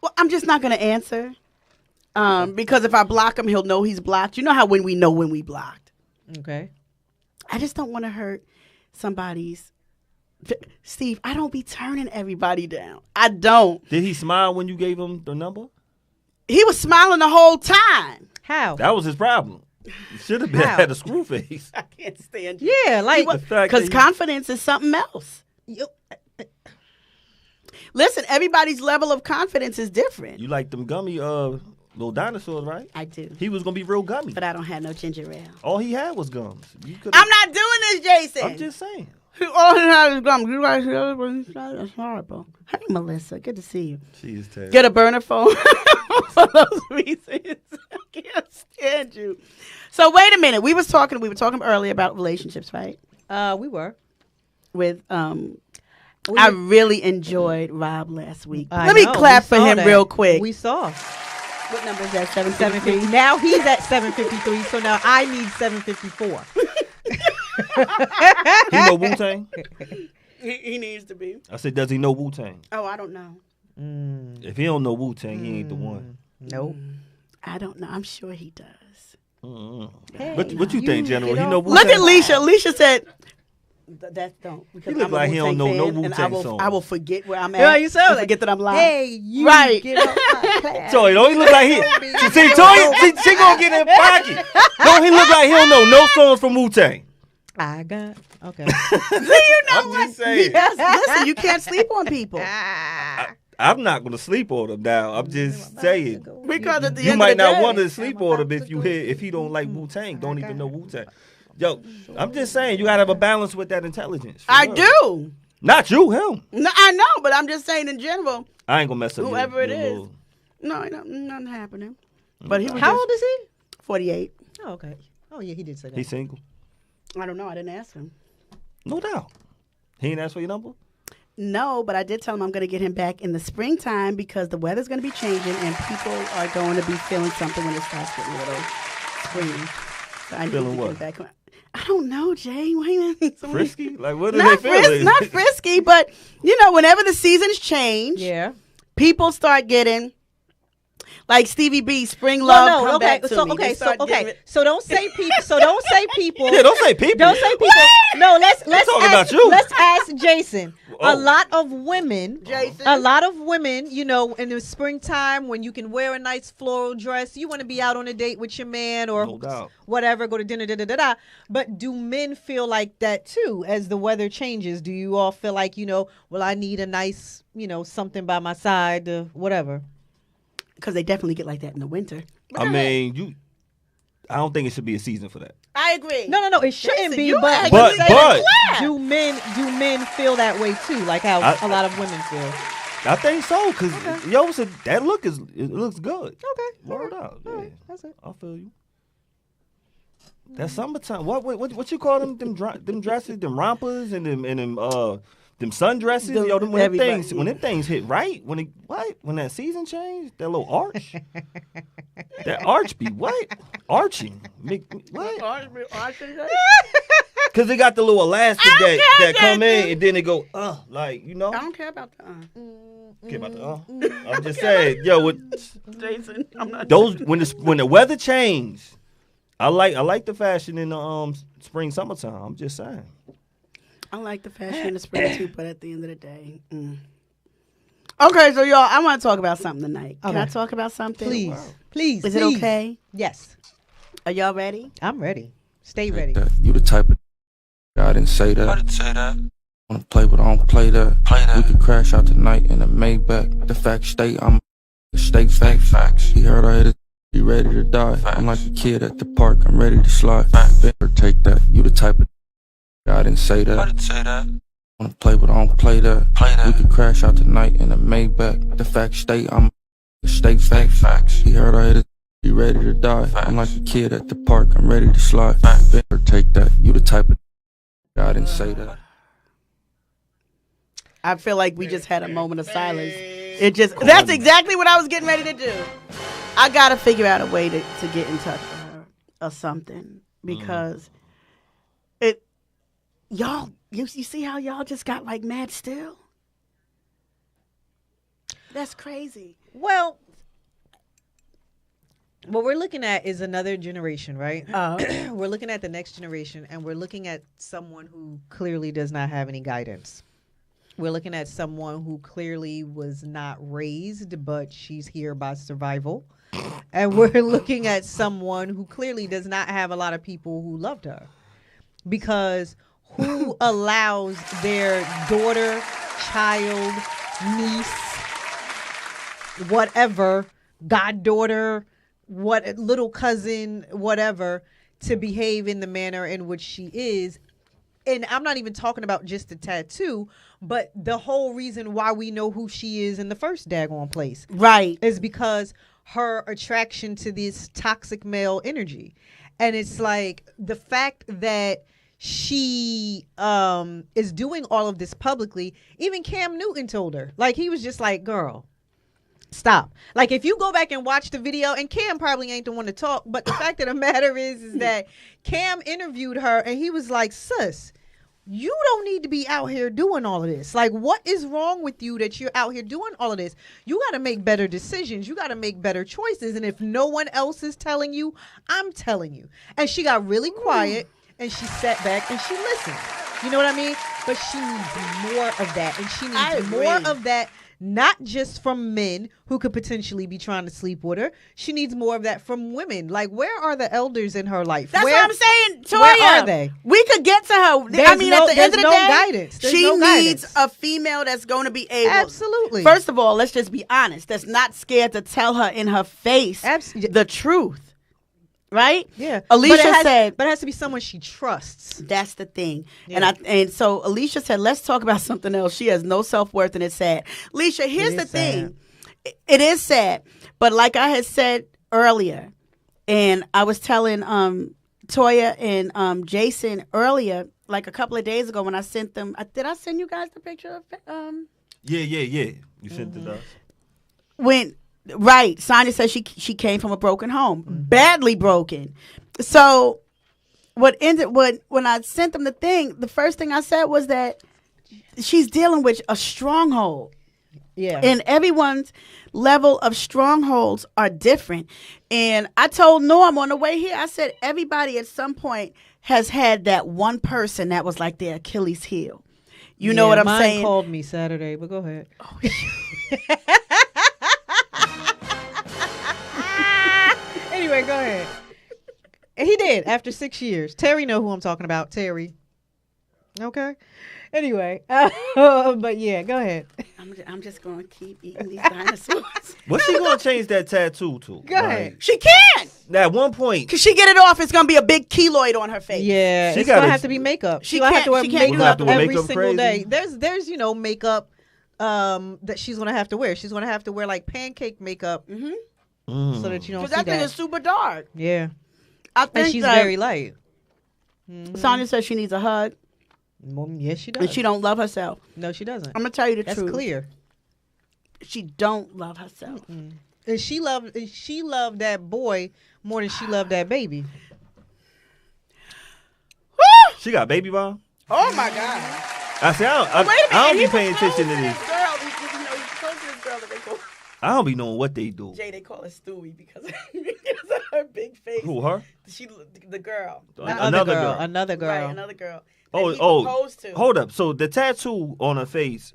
Speaker 1: Well, I'm just not gonna answer. Because if I block him, he'll know he's blocked. You know how when we know when we blocked.
Speaker 2: Okay.
Speaker 1: I just don't want to hurt somebody's. Steve, I don't be turning everybody down. I don't.
Speaker 3: Did he smile when you gave him the number?
Speaker 1: He was smiling the whole time.
Speaker 2: How?
Speaker 3: That was his problem. He should have been
Speaker 2: How?
Speaker 3: had a screw face.
Speaker 1: I can't stand you.
Speaker 2: Yeah, like
Speaker 3: The fact
Speaker 1: Because
Speaker 3: that you-
Speaker 1: confidence is something else. Listen, everybody's level of confidence is different.
Speaker 3: You like them gummy little dinosaurs, right?
Speaker 1: I do.
Speaker 3: He was gonna be real gummy.
Speaker 1: But I don't have no ginger ale.
Speaker 3: All he had was gums. You could've-
Speaker 1: I'm not doing this, Jason.
Speaker 3: I'm just saying.
Speaker 1: All he has is gum. You guys that's horrible. Hey, Melissa. Good to see you.
Speaker 3: She is terrible.
Speaker 1: Get a burner phone for those reasons. I can't stand you. So wait a minute. We were talking earlier about relationships, right?
Speaker 2: we were.
Speaker 1: With I really enjoyed Rob last week.
Speaker 2: I
Speaker 1: Let me
Speaker 2: know,
Speaker 1: clap
Speaker 2: we
Speaker 1: for
Speaker 2: saw
Speaker 1: him
Speaker 2: that.
Speaker 1: real quick.
Speaker 2: We saw
Speaker 1: What number is that?
Speaker 2: 750. Now he's at 753. So now I need 754.
Speaker 3: He know Wu Tang?
Speaker 1: He needs to be.
Speaker 3: I said, does he know Wu Tang?
Speaker 1: Oh, I don't know.
Speaker 3: If he don't know Wu Tang, he ain't the one.
Speaker 2: Nope.
Speaker 1: I don't know. I'm sure he does.
Speaker 2: Hey,
Speaker 3: What you think, General?
Speaker 2: get
Speaker 3: He know
Speaker 2: off-
Speaker 3: Wu
Speaker 1: Look
Speaker 3: Tang?
Speaker 1: at Alicia. Alicia said, "That don't." Because
Speaker 3: He look
Speaker 1: I'm a
Speaker 3: like he don't
Speaker 1: Wu-Tang
Speaker 3: know no
Speaker 1: fan, and
Speaker 3: Wu-Tang
Speaker 1: I will,
Speaker 3: songs.
Speaker 1: I will forget where I'm at.
Speaker 2: Yeah, you sound
Speaker 1: and
Speaker 2: like-
Speaker 1: forget that I'm live.
Speaker 2: Hey, you
Speaker 1: Right.
Speaker 2: get off my class.
Speaker 3: Toy, don't he look like he? See, Toy, she gonna get in pocket. Don't he look like he don't know no songs from Wu Tang?
Speaker 2: I got okay.
Speaker 1: Do you know
Speaker 3: I'm
Speaker 1: what?
Speaker 3: just saying.
Speaker 1: Yes, listen, you can't sleep on people
Speaker 3: I'm not gonna sleep on him now. I'm just saying.
Speaker 1: because at the
Speaker 3: You
Speaker 1: end
Speaker 3: might
Speaker 1: of the
Speaker 3: not
Speaker 1: day,
Speaker 3: want to sleep on him if he don't like Wu Tang. Don't even know Wu Tang. Yo, I'm just saying you gotta have a balance with that intelligence. for
Speaker 1: I
Speaker 3: real.
Speaker 1: do.
Speaker 3: Not you, him.
Speaker 1: No, I know, but I'm just saying in general.
Speaker 3: I ain't gonna mess up.
Speaker 1: Whoever it
Speaker 3: your
Speaker 1: is.
Speaker 3: little-
Speaker 1: No, nothing happening. But he was
Speaker 2: How
Speaker 1: just
Speaker 2: old is he?
Speaker 1: 48.
Speaker 2: Oh, okay. Oh, yeah, he did say that.
Speaker 3: He single.
Speaker 1: I don't know. I didn't ask him.
Speaker 3: No doubt. He ain't asked for your number.
Speaker 1: No, but I did tell him I'm going to get him back in the springtime because the weather's going to be changing and people are going to be feeling something when it starts getting a little springy. So I need
Speaker 3: Feeling
Speaker 1: to get
Speaker 3: what?
Speaker 1: him back. I don't know, Jay. Wait a minute.
Speaker 3: Frisky? Like what do
Speaker 1: Not,
Speaker 3: they feel?
Speaker 1: not frisky, but whenever the seasons change,
Speaker 2: Yeah.
Speaker 1: people start getting like Stevie B, Spring Love.
Speaker 2: Well, no,
Speaker 1: come
Speaker 2: okay.
Speaker 1: back to
Speaker 2: So
Speaker 1: me. They
Speaker 2: okay,
Speaker 1: start getting it.
Speaker 2: so don't say people. So don't say people.
Speaker 3: Yeah, don't say people.
Speaker 2: Don't say people. No, let's
Speaker 3: talking
Speaker 2: ask,
Speaker 3: about you.
Speaker 2: Let's ask Jason.
Speaker 3: Oh.
Speaker 2: A lot of women,
Speaker 1: Jason.
Speaker 2: a lot of women, in the springtime when you can wear a nice floral dress, you want to be out on a date with your man or
Speaker 3: No doubt.
Speaker 2: whatever, go to dinner, But do men feel like that too as the weather changes? Do you all feel like, well, I need a nice, something by my side, whatever?
Speaker 1: Because they definitely get like that in the winter.
Speaker 3: I mean, I don't think it should be a season for that.
Speaker 1: I agree.
Speaker 2: No, it shouldn't
Speaker 1: Jason,
Speaker 2: be.
Speaker 1: you
Speaker 2: But
Speaker 1: actually
Speaker 2: I'm saying,
Speaker 3: but-
Speaker 2: do men feel that way too? Like how a lot of women feel.
Speaker 3: I think so, cause that look it looks good.
Speaker 2: Okay.
Speaker 3: Word out.
Speaker 2: All
Speaker 3: Yeah.
Speaker 2: right, that's it.
Speaker 3: I feel you. That's summertime. What you call them dresses, them rompers and them sundresses?
Speaker 1: Them-
Speaker 3: When them
Speaker 1: everybody,
Speaker 3: things when them things hit right, when that season changed, that little arch. That arch be what? Arching. What? Cause they got the little elastic that come in and then it go like
Speaker 1: I don't care about the
Speaker 3: Care about the I'm just saying,
Speaker 1: Jason. I'm not.
Speaker 3: those when the weather changed, I like the fashion in the spring summertime. I'm just saying.
Speaker 1: I like the fashion in the spring too, but at the end of the day. Okay, so y'all, I want to talk about something tonight. Can I
Speaker 2: Okay.
Speaker 1: talk about something?
Speaker 2: Please.
Speaker 1: Is it okay?
Speaker 2: Yes,
Speaker 1: Are y'all ready?
Speaker 2: I'm ready. Stay ready.
Speaker 4: That. You the type of I didn't say that. I didn't say that. Wanna play, but I don't play that. Play that. We could crash out tonight in a Maybach. The facts state I'm state facts. He heard I hit it. He ready to die. Facts. I'm like a kid at the park. I'm ready to slide. Better take that. You the type of I didn't say that. I didn't say that. Wanna play, but I don't play that. Play that. We could crash out tonight in a Maybach. The facts state I'm state facts. He heard I hit it. He ready to die. Facts. I'm like a kid at the park. I'm ready to slide. Better take that. You the type of I didn't say that.
Speaker 1: I feel like we just had a moment of silence. That's exactly what I was getting ready to do. I got to figure out a way to get in touch with her or something because y'all, you see how y'all just got like mad still? That's crazy.
Speaker 2: Well, what we're looking at is another generation, right? We're looking at the next generation, and we're looking at someone who clearly does not have any guidance. We're looking at someone who clearly was not raised, but she's here by survival. And we're looking at someone who clearly does not have a lot of people who loved her. Because who allows their daughter, child, niece, whatever, goddaughter, what little cousin, whatever, to behave in the manner in which she is? And I'm not even talking about just the tattoo, but the whole reason why we know who she is in the first daggone place.
Speaker 1: Right.
Speaker 2: Is because her attraction to this toxic male energy. And it's like the fact that she is doing all of this publicly. Even Cam Newton told her. Like, he was just like, girl, stop. Like, if you go back and watch the video, and Cam probably ain't the one to talk, but the fact of the matter is that Cam interviewed her and he was like, sis, you don't need to be out here doing all of this. Like, what is wrong with you that you're out here doing all of this? You got to make better decisions. You got to make better choices. And if no one else is telling you, I'm telling you. And she got really quiet and she sat back and she listened. You know what I mean? But she needs more of that. And she needs more of that, not just from men who could potentially be trying to sleep with her. She needs more of that from women. Like, where are the elders in her life?
Speaker 1: That's what I'm saying, Toya.
Speaker 2: Where are they?
Speaker 1: We could get to her. At the end of the day,
Speaker 2: guidance. There's
Speaker 1: she
Speaker 2: no
Speaker 1: needs
Speaker 2: guidance.
Speaker 1: a female that's going to be able.
Speaker 2: Absolutely.
Speaker 1: First of all, let's just be honest. That's not scared to tell her in her face
Speaker 2: Absolutely.
Speaker 1: the truth. right?
Speaker 2: Yeah.
Speaker 1: Alicia
Speaker 2: but
Speaker 1: said,
Speaker 2: but it has to be someone she trusts.
Speaker 1: that's the thing.
Speaker 2: Yeah.
Speaker 1: And so Alicia said, let's talk about something else. She has no self-worth and it's sad. Alicia, here's
Speaker 2: It
Speaker 1: the
Speaker 2: is
Speaker 1: thing. It is sad. But like I had said earlier, and I was telling Toya and Jason earlier, like a couple of days ago when I sent them, did I send you guys the picture of
Speaker 3: Yeah. You sent it to us.
Speaker 1: when right, Sonia said she came from a broken home, badly broken. So when I sent them the thing, the first thing I said was that she's dealing with a stronghold.
Speaker 2: Yeah.
Speaker 1: And everyone's level of strongholds are different. And I told Norm on the way here, I said everybody at some point has had that one person that was like their Achilles heel. You know what I'm
Speaker 2: mine
Speaker 1: saying?
Speaker 2: Called me Saturday, but go ahead. Anyway, go ahead. And he did after 6 years. Terry know who I'm talking about. Terry. Okay. Anyway, but yeah, go ahead.
Speaker 1: I'm just going to keep eating these dinosaurs.
Speaker 3: What's she gonna change that tattoo to?
Speaker 2: Go ahead.
Speaker 1: She can't.
Speaker 3: At one point,
Speaker 1: Because she get it off, it's going to be a big keloid on her face.
Speaker 2: Yeah,
Speaker 3: She
Speaker 2: it's gonna
Speaker 3: gotta-
Speaker 2: have to be makeup.
Speaker 1: She
Speaker 2: She'll have to wear
Speaker 1: can't- she can't
Speaker 2: makeup
Speaker 1: do
Speaker 3: Have to wear
Speaker 2: every
Speaker 3: makeup
Speaker 2: single day.
Speaker 3: crazy?
Speaker 2: There's makeup that she's gonna have to wear. She's gonna have to wear like pancake makeup so that you don't
Speaker 1: Because
Speaker 2: see
Speaker 1: that thing
Speaker 2: that.
Speaker 1: is super dark.
Speaker 2: Yeah,
Speaker 1: I think
Speaker 2: and she's
Speaker 1: that
Speaker 2: very light.
Speaker 1: Sonia says she needs a hug
Speaker 2: Well, yes, she does.
Speaker 1: and she don't love herself.
Speaker 2: No, she doesn't.
Speaker 1: I'm going to tell you the
Speaker 2: That's
Speaker 1: truth.
Speaker 2: clear.
Speaker 1: She don't love herself.
Speaker 2: And she loved that boy more than she loved that baby.
Speaker 3: she got baby bomb.
Speaker 1: Oh, my God.
Speaker 3: I say I
Speaker 1: Wait a minute.
Speaker 3: don't
Speaker 1: he
Speaker 3: be
Speaker 1: was
Speaker 3: paying
Speaker 1: close
Speaker 3: attention to
Speaker 1: this
Speaker 3: this.
Speaker 1: girl. He's close to this girl that they call
Speaker 3: I don't be knowing what they do.
Speaker 1: Jay. They call her Stewie because of her big face.
Speaker 3: Who, her?
Speaker 1: The girl.
Speaker 3: Another girl.
Speaker 2: Another girl.
Speaker 1: Right, another girl.
Speaker 3: Oh,
Speaker 1: that he proposed to.
Speaker 3: hold up. So the tattoo on her face.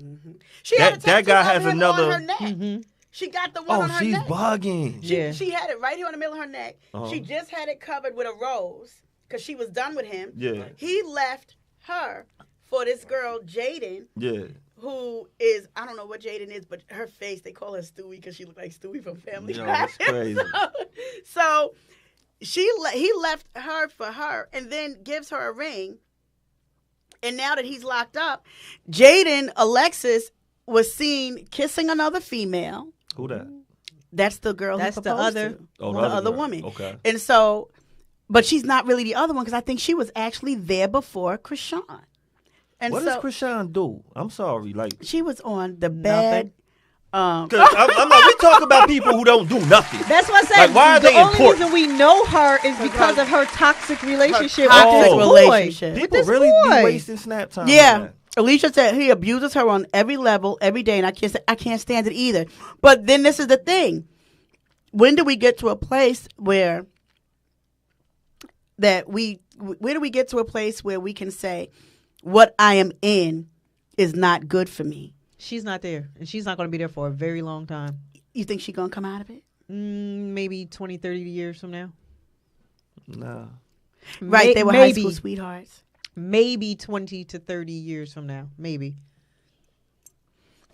Speaker 1: She had a
Speaker 3: that
Speaker 1: tattoo
Speaker 3: guy
Speaker 1: of
Speaker 3: has
Speaker 1: him
Speaker 3: another-
Speaker 1: on her neck. She got the one
Speaker 3: Oh,
Speaker 1: on her
Speaker 3: she's
Speaker 1: neck.
Speaker 3: bugging.
Speaker 2: Yeah.
Speaker 1: She had it right here in the middle of her neck.
Speaker 3: Uh-huh.
Speaker 1: She just had it covered with a rose because she was done with him.
Speaker 3: Yeah.
Speaker 1: He left her for this girl, Jaden,
Speaker 3: Yeah.
Speaker 1: who is, I don't know what Jaden is, but her face, they call her Stewie because she looked like Stewie from Family
Speaker 3: Yo,
Speaker 1: Guy.
Speaker 3: that's crazy.
Speaker 1: So he left her for her and then gives her a ring. And now that he's locked up, Jaden Alexis was seen kissing another female.
Speaker 3: Who that?
Speaker 1: That's the girl
Speaker 2: That's
Speaker 1: he
Speaker 2: the
Speaker 1: proposed
Speaker 2: other-
Speaker 1: to.
Speaker 3: Oh,
Speaker 1: the
Speaker 3: the
Speaker 1: other
Speaker 3: girl.
Speaker 1: woman.
Speaker 3: Okay.
Speaker 1: And so, but she's not really the other one because I think she was actually there before Krishan. And
Speaker 3: What
Speaker 1: so
Speaker 3: does Krishan do? I'm sorry. Like,
Speaker 1: she was on the bed.
Speaker 3: cause I'm like, we talk about people who don't do nothing.
Speaker 2: That's what I said.
Speaker 3: Like, why are
Speaker 2: the
Speaker 3: they
Speaker 2: only
Speaker 3: important?
Speaker 2: reason we know her is because of her toxic relationship
Speaker 1: toxic
Speaker 2: with this
Speaker 1: relationship.
Speaker 2: boy.
Speaker 3: People
Speaker 2: With this
Speaker 3: really
Speaker 2: boy.
Speaker 3: be wasting snap time.
Speaker 1: Yeah.
Speaker 3: on that.
Speaker 1: Alicia said he abuses her on every level, every day, and I can't stand it either. But then this is the thing. When do we get to a place where where do we get to a place where we can say what I am in is not good for me?
Speaker 2: She's not there, and she's not going to be there for a very long time.
Speaker 1: You think she's going to come out of it?
Speaker 2: Maybe 20, 30 years from now.
Speaker 3: Nah.
Speaker 1: Right, they were high
Speaker 2: maybe,
Speaker 1: school sweethearts.
Speaker 2: maybe 20 to 30 years from now. Maybe.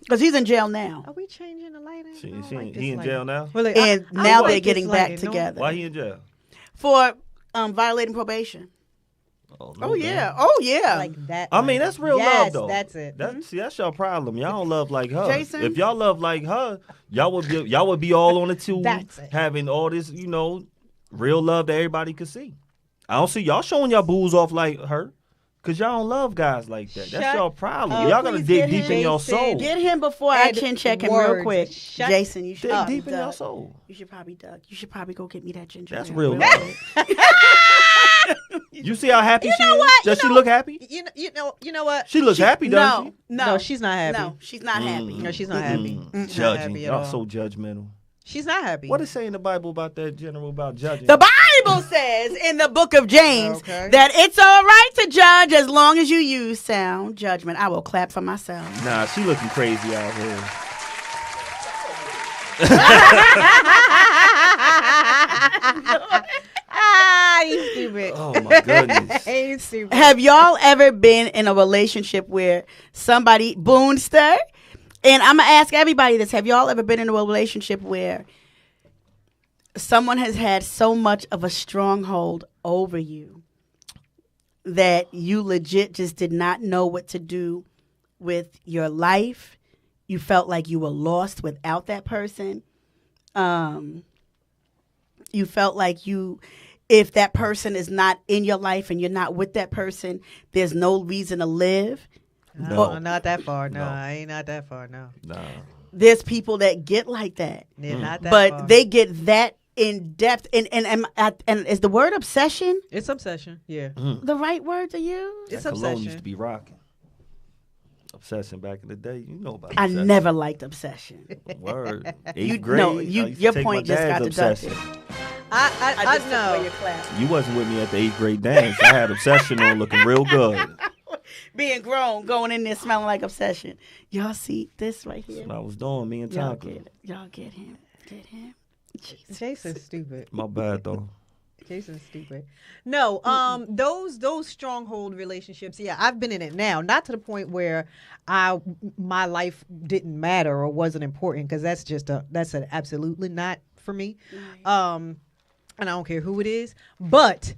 Speaker 1: Because he's in jail now.
Speaker 2: Are we changing the lighting?
Speaker 3: She,
Speaker 2: I don't
Speaker 3: she,
Speaker 2: like this
Speaker 3: he in
Speaker 2: lighting.
Speaker 3: jail now?
Speaker 2: Well, like,
Speaker 1: And
Speaker 2: I
Speaker 1: now
Speaker 2: like
Speaker 1: they're
Speaker 2: this
Speaker 1: getting back
Speaker 2: lighting. No-
Speaker 1: together.
Speaker 3: Why he in jail?
Speaker 1: For violating probation.
Speaker 3: Oh,
Speaker 1: Oh, yeah. Oh, yeah.
Speaker 2: Like that.
Speaker 3: I mean,
Speaker 2: lighting.
Speaker 3: that's real
Speaker 2: Yes,
Speaker 3: love, though.
Speaker 2: That's it.
Speaker 3: See, that's your problem. Y'all don't love like her.
Speaker 1: Jason?
Speaker 3: If y'all love like her, y'all would be all on the tube,
Speaker 2: That's it.
Speaker 3: having all this, real love that everybody could see. I don't see y'all showing y'all booze off like her, cause y'all don't love guys like that. That's
Speaker 2: Shut
Speaker 3: your problem.
Speaker 2: up.
Speaker 3: Y'all gotta
Speaker 1: Please
Speaker 3: dig
Speaker 1: get
Speaker 3: deep
Speaker 1: him.
Speaker 3: in your
Speaker 2: Jason.
Speaker 3: soul.
Speaker 1: Get him before I
Speaker 2: And
Speaker 1: chin check him real
Speaker 2: words.
Speaker 1: quick.
Speaker 2: Shut
Speaker 1: Jason, you should
Speaker 3: Dig
Speaker 1: probably
Speaker 3: deep in your
Speaker 1: duck.
Speaker 3: soul.
Speaker 1: You should probably duck. You should probably go get me that ginger.
Speaker 3: That's
Speaker 1: ale
Speaker 3: real
Speaker 1: quick.
Speaker 3: love. You see how happy she is?
Speaker 2: what?
Speaker 3: Does
Speaker 2: You
Speaker 3: she
Speaker 2: know-
Speaker 3: look happy?
Speaker 2: You know what?
Speaker 3: She looks happy, doesn't
Speaker 1: No,
Speaker 3: she?
Speaker 1: no,
Speaker 2: No, she's not happy.
Speaker 1: No, she's not happy.
Speaker 2: No, she's not happy. She's not
Speaker 3: Judging.
Speaker 2: happy at
Speaker 3: Y'all
Speaker 2: all.
Speaker 3: so judgmental.
Speaker 2: She's not happy.
Speaker 3: What is say in the Bible about that general about judging?
Speaker 1: The Bible says in the book of James
Speaker 2: Okay.
Speaker 1: that it's all right to judge as long as you use sound judgment. I will clap for myself.
Speaker 3: Nah, she looking crazy out here.
Speaker 2: You stupid.
Speaker 3: Oh my goodness.
Speaker 2: You stupid.
Speaker 1: Have y'all ever been in a relationship where somebody Boonster? And I'm gonna ask everybody this: have y'all ever been in a relationship where someone has had so much of a stronghold over you that you legit just did not know what to do with your life. You felt like you were lost without that person. You felt like if that person is not in your life and you're not with that person, there's no reason to live.
Speaker 2: No, not that far. No,
Speaker 3: No.
Speaker 2: I ain't not that far. No,
Speaker 3: Nah.
Speaker 1: There's people that get like that,
Speaker 2: yeah, not that
Speaker 1: but
Speaker 2: far.
Speaker 1: they get that in depth. And is the word obsession
Speaker 2: It's obsession. Yeah,
Speaker 1: the right word to use?
Speaker 2: it's
Speaker 3: That cologne used
Speaker 2: obsession.
Speaker 3: to be rocking. Obsession back in the day, you know about
Speaker 1: I
Speaker 3: obsession.
Speaker 1: never liked obsession.
Speaker 3: Word.
Speaker 1: You-
Speaker 3: Eighth grade.
Speaker 1: no,
Speaker 3: I
Speaker 1: you-
Speaker 3: used to
Speaker 1: your
Speaker 3: take
Speaker 1: point
Speaker 3: my
Speaker 1: just
Speaker 3: dad's
Speaker 1: got deducted.
Speaker 3: obsession.
Speaker 2: I
Speaker 1: took away
Speaker 2: know.
Speaker 1: your clap.
Speaker 3: You wasn't with me at the 8th grade dance. I had obsession on looking real good.
Speaker 1: Being grown, going in there smelling like obsession. Y'all see this right here?
Speaker 3: That's what I was doing, me and
Speaker 1: Y'all
Speaker 3: Tonka.
Speaker 1: get it. Y'all get him. Get him. Jesus.
Speaker 2: Jason's stupid.
Speaker 3: My bad though.
Speaker 2: Jason's stupid. No, those stronghold relationships. Yeah, I've been in it now. Not to the point where my life didn't matter or wasn't important, because that's an absolutely not for me. And I don't care who it is, but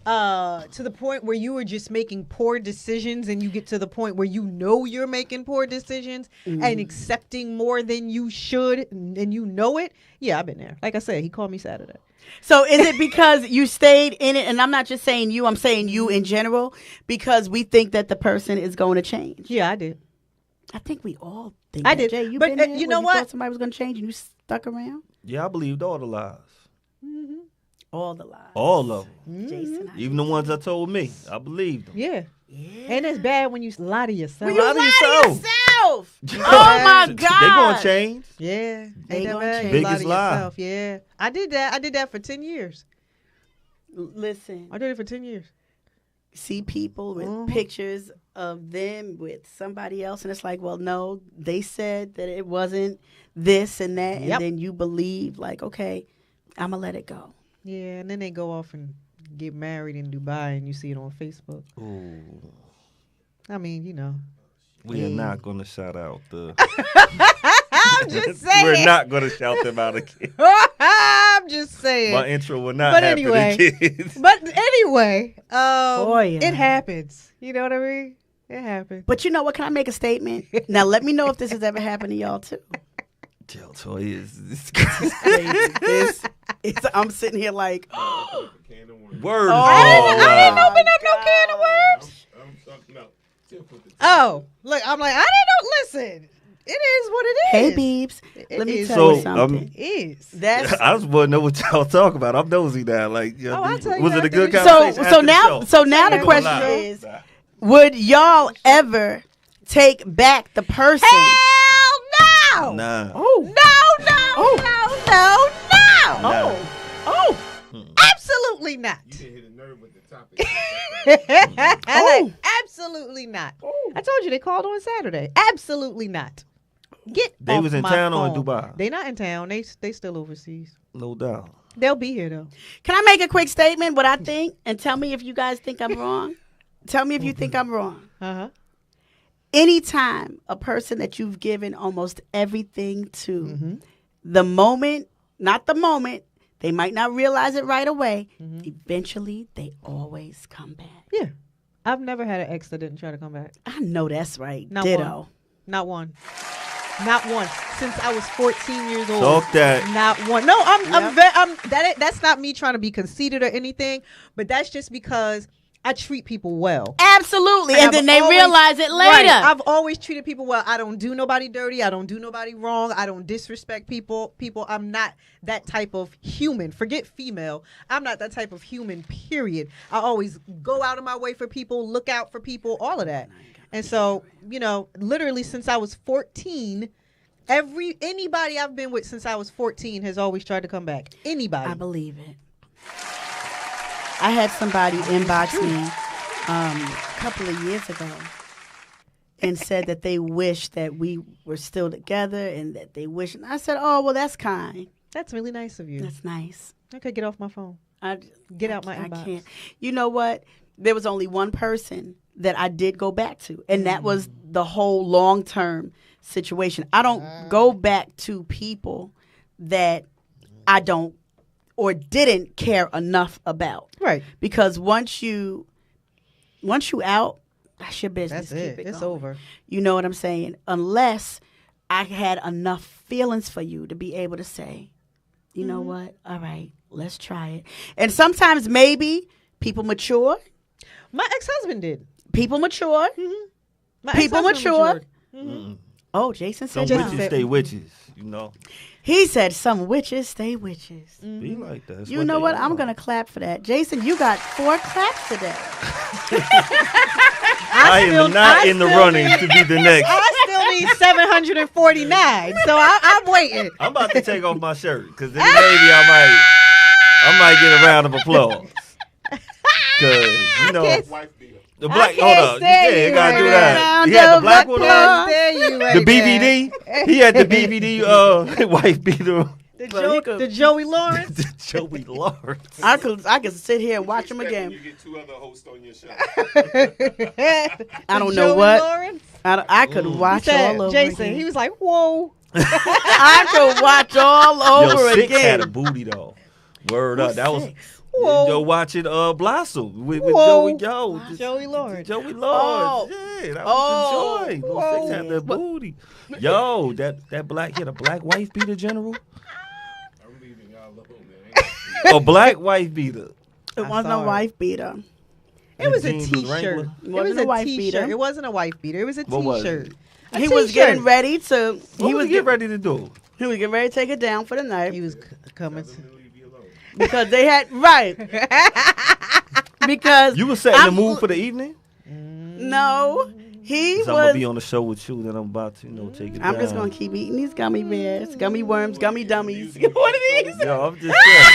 Speaker 2: to the point where you are just making poor decisions, and you get to the point where you know you're making poor decisions and accepting more than you should, and you know it. Yeah, I've been there. Like I said, he called me Saturday.
Speaker 1: So is it because you stayed in it? And I'm not just saying you, I'm saying you in general, because we think that the person is going to change.
Speaker 2: Yeah, I did.
Speaker 1: I think we all think
Speaker 2: I
Speaker 1: that.
Speaker 2: did.
Speaker 1: Jay, you
Speaker 2: But,
Speaker 1: been there
Speaker 2: you
Speaker 1: when
Speaker 2: know what?
Speaker 1: thought somebody was going to change and you stuck around?
Speaker 3: Yeah, I believed all the lies.
Speaker 1: All the lies.
Speaker 3: All of them.
Speaker 1: Jason,
Speaker 3: Even the ones that told me. I believed them.
Speaker 2: Yeah. And it's bad when you lie to yourself.
Speaker 3: Lie to yourself.
Speaker 1: Oh my God.
Speaker 3: They gonna change.
Speaker 2: Yeah.
Speaker 1: They
Speaker 2: Ain't that
Speaker 1: gonna
Speaker 2: bad?
Speaker 1: change.
Speaker 2: You lie to
Speaker 3: Biggest lie.
Speaker 2: yourself. Yeah. I did that for 10 years.
Speaker 1: Listen,
Speaker 2: I did it for 10 years.
Speaker 1: see people with
Speaker 2: Mhm.
Speaker 1: pictures of them with somebody else, and it's like, well, no, they said that it wasn't this and that,
Speaker 2: Yep.
Speaker 1: and then you believe, like, okay, I'm gonna let it go.
Speaker 2: Yeah, and then they go off and get married in Dubai, and you see it on Facebook.
Speaker 3: Ooh.
Speaker 2: I mean, you know.
Speaker 3: We are not gonna shout out the.
Speaker 2: I'm just saying.
Speaker 3: We're not gonna shout them out again.
Speaker 2: I'm just saying.
Speaker 3: My intro will not
Speaker 2: But
Speaker 3: happen
Speaker 2: anyway.
Speaker 3: again.
Speaker 2: But anyway,
Speaker 1: yeah.
Speaker 2: it happens. You know what I mean? It happens.
Speaker 1: But you know what? Can I make a statement? Now, let me know if this has ever happened to y'all too.
Speaker 3: Tell Toy is
Speaker 1: I'm sitting here like,
Speaker 3: words.
Speaker 2: I didn't open up no can of worms. Oh, look, I'm like, I didn't know. Listen, it is what it
Speaker 1: hey,
Speaker 2: is.
Speaker 1: Beebs, let me
Speaker 2: is.
Speaker 1: tell
Speaker 3: So,
Speaker 1: you something.
Speaker 2: It is.
Speaker 1: That's
Speaker 3: I just want to know what y'all talk about. I'm nosy now. Like, you know,
Speaker 2: Oh, I'll tell you
Speaker 3: was it a
Speaker 2: after
Speaker 3: good
Speaker 2: the show.
Speaker 3: conversation?
Speaker 1: so
Speaker 3: after the
Speaker 1: now
Speaker 3: show?
Speaker 1: so now the
Speaker 2: Yeah,
Speaker 1: question
Speaker 3: lie.
Speaker 1: is, would y'all ever take back the person?
Speaker 2: Hell no!
Speaker 3: Nah.
Speaker 1: Oh,
Speaker 2: No, no,
Speaker 1: Oh.
Speaker 2: no, no, no!
Speaker 3: Nah.
Speaker 1: oh,
Speaker 2: Absolutely not.
Speaker 1: Oh.
Speaker 2: Like, absolutely not. I told you they called on Saturday. Absolutely not. Get
Speaker 3: They
Speaker 2: off
Speaker 3: was in
Speaker 2: my
Speaker 3: town or in
Speaker 2: phone.
Speaker 3: Dubai?
Speaker 2: They not in town. They still overseas.
Speaker 3: No doubt.
Speaker 2: They'll be here though.
Speaker 1: can I make a quick statement? What I think, and tell me if you guys think I'm wrong. Tell me if you think I'm wrong.
Speaker 2: Uh-huh.
Speaker 1: Anytime a person that you've given almost everything to,
Speaker 2: Mm-hmm.
Speaker 1: the moment, not the moment, they might not realize it right away.
Speaker 2: Mm-hmm.
Speaker 1: Eventually, they always come back.
Speaker 2: Yeah. I've never had an ex that didn't try to come back.
Speaker 1: I know that's right.
Speaker 2: Not
Speaker 1: Ditto.
Speaker 2: one. Not one. Not one. Since I was 14 years old.
Speaker 3: Talk that.
Speaker 2: Not one. No, that's not me trying to be conceited or anything, but that's just because I treat people well.
Speaker 1: Absolutely. And
Speaker 2: I've
Speaker 1: then they
Speaker 2: always-
Speaker 1: realize it later.
Speaker 2: Right. I've always treated people well. I don't do nobody dirty. I don't do nobody wrong. I don't disrespect people. I'm not that type of human. Forget female. I'm not that type of human, period. I always go out of my way for people, look out for people, all of that. And so, you know, literally since I was 14, anybody I've been with since I was 14 has always tried to come back. Anybody.
Speaker 1: I believe it. I had somebody inbox me a couple of years ago and said that they wish that we were still together and that they wish. And I said, oh, well, that's kind.
Speaker 2: That's really nice of you.
Speaker 1: That's nice.
Speaker 2: Okay, get off my phone.
Speaker 1: Get
Speaker 2: out my
Speaker 1: I
Speaker 2: inbox.
Speaker 1: can't. You know what? There was only one person that I did go back to, and that was the whole long-term situation. I don't go back to people that I don't or didn't care enough about.
Speaker 2: Right.
Speaker 1: Because once you out, that's your business.
Speaker 2: That's
Speaker 1: Keep
Speaker 2: it. It's
Speaker 1: going.
Speaker 2: over.
Speaker 1: You know what I'm saying? Unless I had enough feelings for you to be able to say, you know what? All right, let's try it. And sometimes maybe people mature.
Speaker 2: My ex-husband did.
Speaker 1: People mature.
Speaker 2: My
Speaker 1: People
Speaker 2: ex-husband
Speaker 1: mature. Oh, Jason
Speaker 3: Some
Speaker 1: said
Speaker 3: witches
Speaker 1: no.
Speaker 3: stay witches, you know.
Speaker 1: He said some witches stay witches.
Speaker 3: Be like that. That's
Speaker 1: You know what?
Speaker 3: they
Speaker 1: I'm
Speaker 3: are.
Speaker 1: going to clap for that. Jason, you got 4 claps today.
Speaker 3: I am not in the running to be the next.
Speaker 2: I still need 749, so I'm waiting.
Speaker 3: I'm about to take off my shirt because then maybe I might get a round of applause. Cause you know the black. Hold up, yeah, you gotta do that. He had the black one on. The BVD. He had the BVD. Wife beater.
Speaker 2: The Joey Lawrence.
Speaker 3: Joey Lawrence.
Speaker 1: I could sit here and watch him again.
Speaker 5: You get 2 other hosts on your show.
Speaker 1: I don't know
Speaker 2: Joey
Speaker 1: what.
Speaker 2: Lawrence.
Speaker 1: I could watch all over
Speaker 2: Jason,
Speaker 1: again.
Speaker 2: he was like, whoa.
Speaker 1: I could watch all over
Speaker 3: Yo, Six had a
Speaker 1: again.
Speaker 3: booty though. Word up, that was.
Speaker 1: Six?
Speaker 2: Whoa.
Speaker 3: Yo, watching Blossom with
Speaker 2: Whoa.
Speaker 3: Joey
Speaker 2: Joey Lawrence.
Speaker 3: Joey Lawrence. Yeah, that was the joy. Lil Six had that booty. Yo, that black hit a black wife beater general.
Speaker 5: I'm leaving y'all alone, man.
Speaker 3: A black wife beater.
Speaker 1: It wasn't
Speaker 2: saw
Speaker 1: a
Speaker 2: it.
Speaker 1: wife beater.
Speaker 2: It was a
Speaker 3: Jeans with
Speaker 2: t-shirt.
Speaker 3: Wrangler?
Speaker 2: It
Speaker 1: Wasn't
Speaker 2: was
Speaker 1: a
Speaker 2: a
Speaker 1: wife
Speaker 2: t-shirt.
Speaker 1: beater.
Speaker 2: It wasn't a wife beater. It was a
Speaker 3: What was
Speaker 2: t-shirt.
Speaker 3: it?
Speaker 2: A
Speaker 1: He was
Speaker 2: t-shirt.
Speaker 1: getting ready to.
Speaker 3: What was he getting ready to do?
Speaker 1: He was getting ready to take it down for the night
Speaker 2: He was coming.
Speaker 5: Leave you alone.
Speaker 1: because they had right. Because
Speaker 3: You was setting the
Speaker 1: I'm-
Speaker 3: mood for the evening?
Speaker 1: No, he
Speaker 3: 'Cause I'm gonna be
Speaker 1: was.
Speaker 3: on the show with you, then I'm about to, take it
Speaker 1: I'm
Speaker 3: down.
Speaker 1: just gonna keep eating these gummy bears, gummy worms, gummy dummies. What are these?
Speaker 3: Yo, I'm just saying.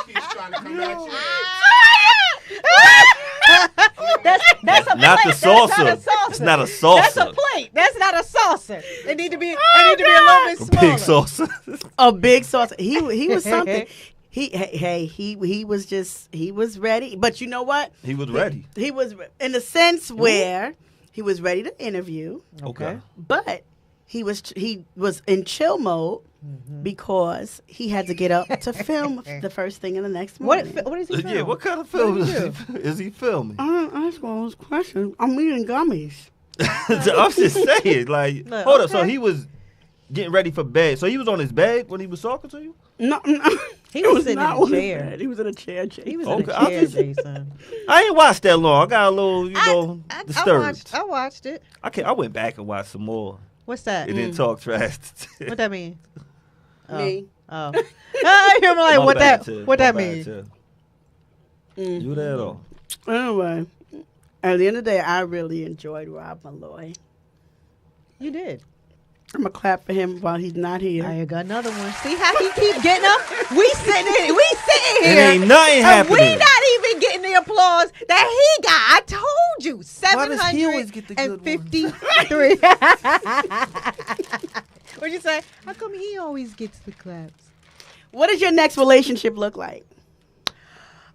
Speaker 5: He's trying to come at you.
Speaker 2: That's a
Speaker 3: Not
Speaker 2: plate.
Speaker 3: the salsa.
Speaker 2: That's not a salsa.
Speaker 3: It's not a
Speaker 2: That's a
Speaker 3: salsa.
Speaker 2: plate. That's not a saucer. They need to be. They need to be a little bit smaller.
Speaker 3: Big salsa.
Speaker 1: A big sauce. He was something. He was just he was ready. But you know what?
Speaker 3: He was ready.
Speaker 1: He was in the sense where he was ready to interview,
Speaker 3: Okay.
Speaker 1: but he was in chill mode because he had to get up to film the first thing in the next morning.
Speaker 2: What is he?
Speaker 3: Yeah,
Speaker 2: Film?
Speaker 3: what kind of film
Speaker 2: What
Speaker 3: is
Speaker 2: did
Speaker 3: he, is he filming?
Speaker 1: I don't ask all those questions. I'm eating gummies.
Speaker 3: I'm just saying, like,
Speaker 2: Look,
Speaker 3: hold up. So
Speaker 2: okay.
Speaker 3: he was getting ready for bed. So he was on his bed when he was talking to you?
Speaker 1: No,
Speaker 2: He was sitting
Speaker 1: not
Speaker 2: in a
Speaker 1: on his
Speaker 2: chair.
Speaker 1: bed. He was in a chair.
Speaker 2: He was
Speaker 3: Okay,
Speaker 2: in a
Speaker 3: I'll
Speaker 2: chair,
Speaker 3: just-
Speaker 2: Jason.
Speaker 3: I ain't watched that long. I got a little,
Speaker 2: I
Speaker 3: disturbed.
Speaker 2: watched it.
Speaker 3: I went back and watched some more.
Speaker 2: What's that?
Speaker 3: It didn't talk trash.
Speaker 2: What that mean?
Speaker 1: Me.
Speaker 2: Oh. I hear him like,
Speaker 3: My
Speaker 2: what
Speaker 3: bad,
Speaker 2: that?
Speaker 3: Ted.
Speaker 2: What
Speaker 3: My
Speaker 2: that
Speaker 3: bad,
Speaker 2: mean?
Speaker 3: Ted.
Speaker 1: Mm.
Speaker 3: You there though?
Speaker 1: Anyway, at the end of the day, I really enjoyed Rob Malloy.
Speaker 2: You did.
Speaker 1: I'm gonna clap for him while he's not here.
Speaker 2: I got another one. See how he keep getting up? We sitting here.
Speaker 3: It
Speaker 2: Here.
Speaker 3: ain't nothing
Speaker 2: And we
Speaker 3: happening.
Speaker 2: not even getting the applause that he got. I told you,
Speaker 3: Why does he always get the good ones?
Speaker 2: 753. What'd you say? How come he always gets the claps?
Speaker 1: What does your next relationship look like?